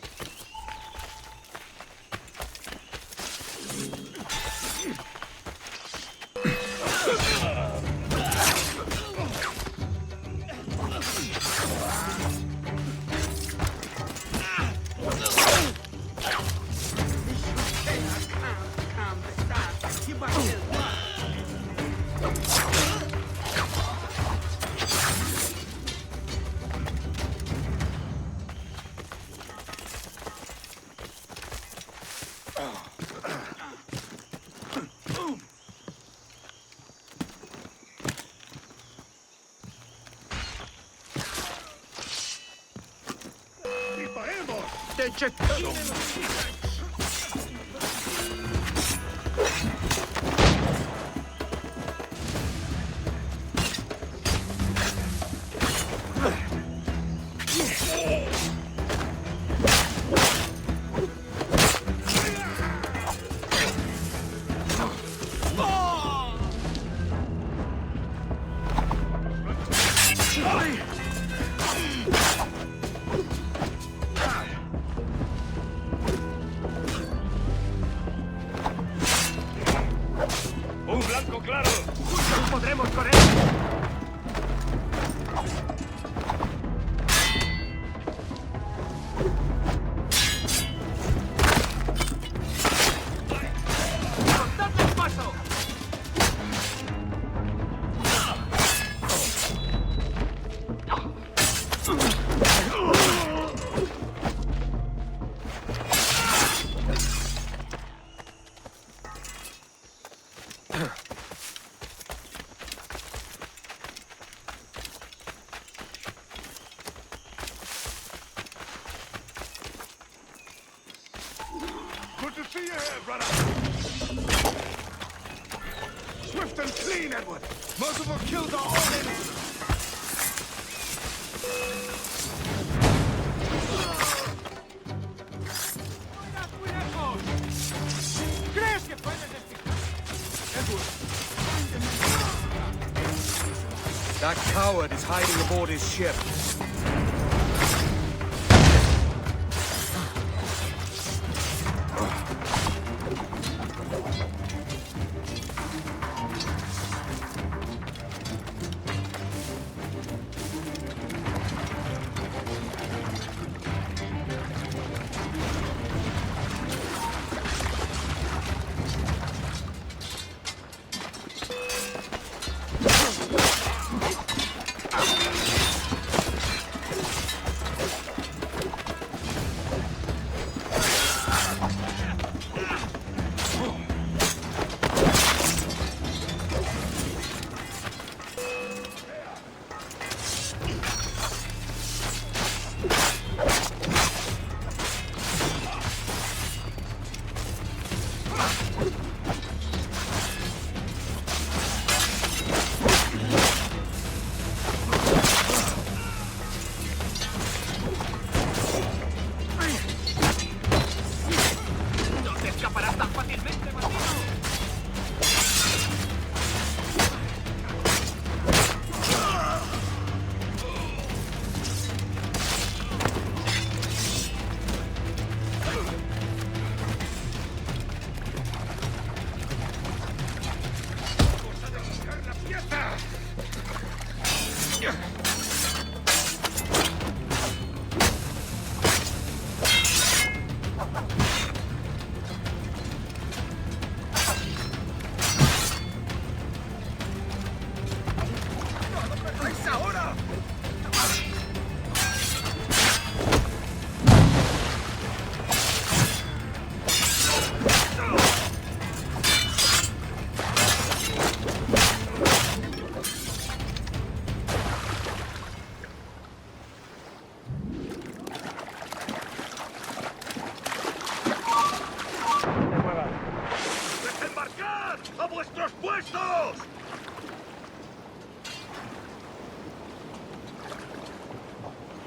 ¡Un blanco claro! ¡No podremos con él! ¡Cortadle el paso! Good to see you here, brother. Swift and clean, Edward. Merciful kills are all innocent. ¿Crees que puedes explicar? Edward. That coward is hiding aboard his ship.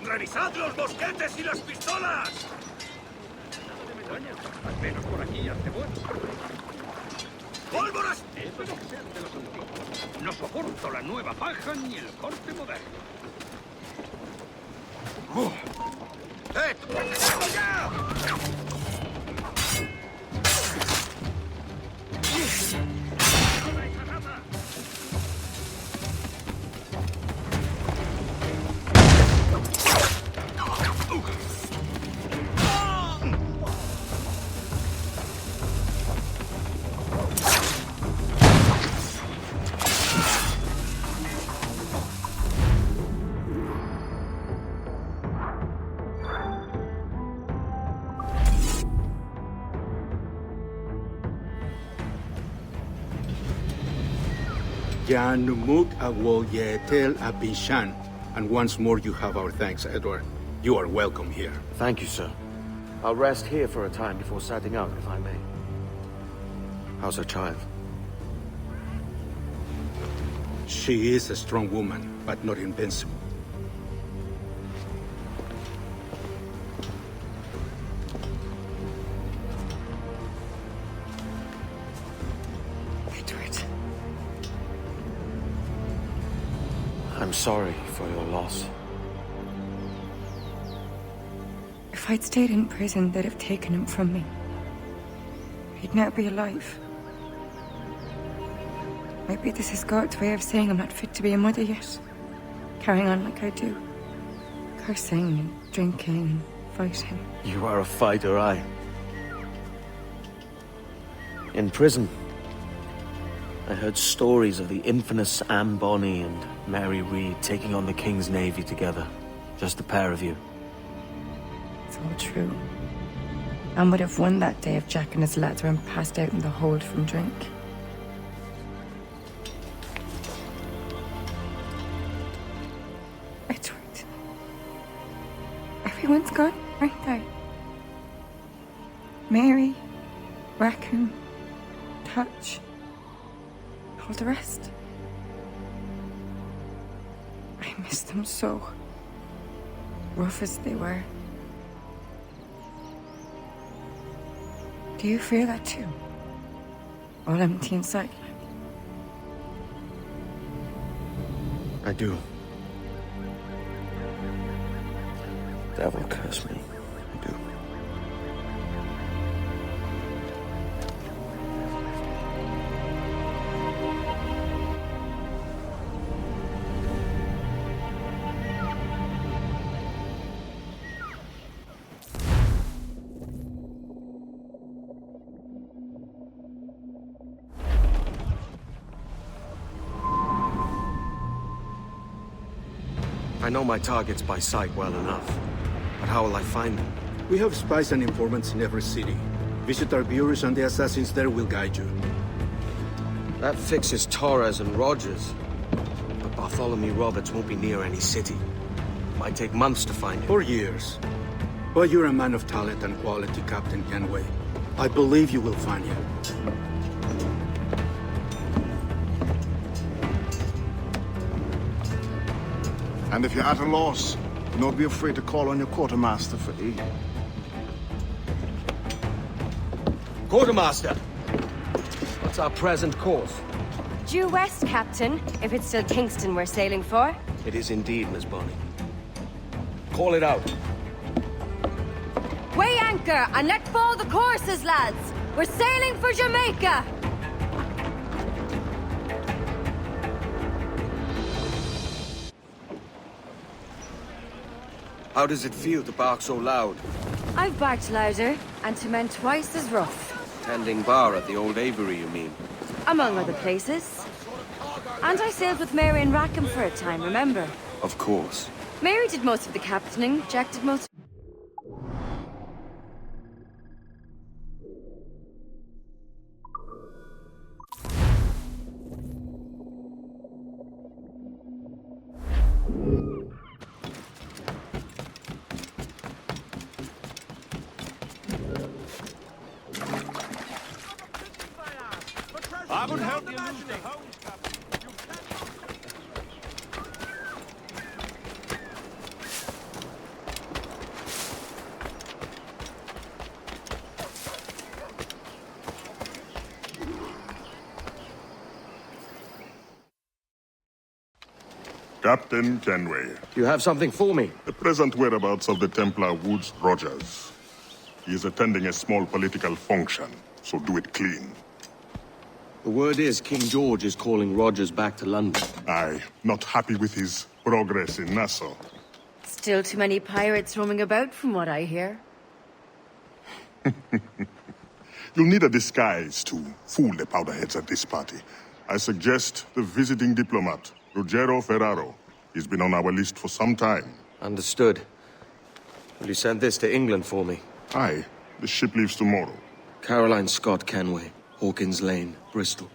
¡Revisad los mosquetes y las pistolas! Nada me extraña. Al menos por aquí hace bueno. ¡Pólvoras! Eso es lo que sean de los antiguos. No soporto la nueva faja ni el corte moderno. Jan Numuk Awol Yetel Abishan. And once more you have our thanks, Edward. You are welcome here. Thank you, sir. I'll rest here for a time before setting out, if I may. How's her child? She is a strong woman, but not invincible. Edward. I'm sorry for your loss. If I'd stayed in prison, they'd have taken him from me. He'd now be alive. Maybe this is God's way of saying I'm not fit to be a mother yet. Carrying on like I do. Cursing and drinking and fighting. You are a fighter, aye. In prison, I heard stories of the infamous Anne Bonny and Mary Read taking on the King's Navy together. Just the pair of you. It's all true. Anne would have won that day if Jack and his lads weren't passed out in the hold from drink. Edward. Everyone's gone, aren't they? Mary, Raccoon, Touch, all the rest. I miss them so. Rough as they were. Do you feel that too? All empty inside? I do. Devil curse me. I do. I know my targets by sight well enough, but how will I find them? We have spies and informants in every city. Visit our bureaus and the assassins there will guide you. That fixes Torres and Rogers. But Bartholomew Roberts won't be near any city. Might take months to find him. For years. But you're a man of talent and quality, Captain Kenway. I believe you will find him. And if you're at a loss, do not be afraid to call on your quartermaster for aid. Quartermaster! What's our present course? Due west, Captain, if it's still Kingston we're sailing for. It is indeed, Miss Bonny. Call it out. Weigh anchor and let fall the courses, lads! We're sailing for Jamaica! How does it feel to bark so loud? I've barked louder, and to men twice as rough. Tending bar at the old Aviary, you mean? Among other places. And I sailed with Mary and Rackham for a time, remember? Of course. Mary did most of the captaining, Jack did most... I would help you lose the house, Captain Kenway. You have something for me? The present whereabouts of the Templar Woods Rogers. He is attending a small political function, so do it clean. The word is King George is calling Rogers back to London. Aye, not happy with his progress in Nassau. Still too many pirates roaming about, from what I hear. You'll need a disguise to fool the powderheads at this party. I suggest the visiting diplomat, Ruggiero Ferraro. He's been on our list for some time. Understood. Will you send this to England for me? Aye, the ship leaves tomorrow. Caroline Scott Kenway, Hawkins Lane, Bristol.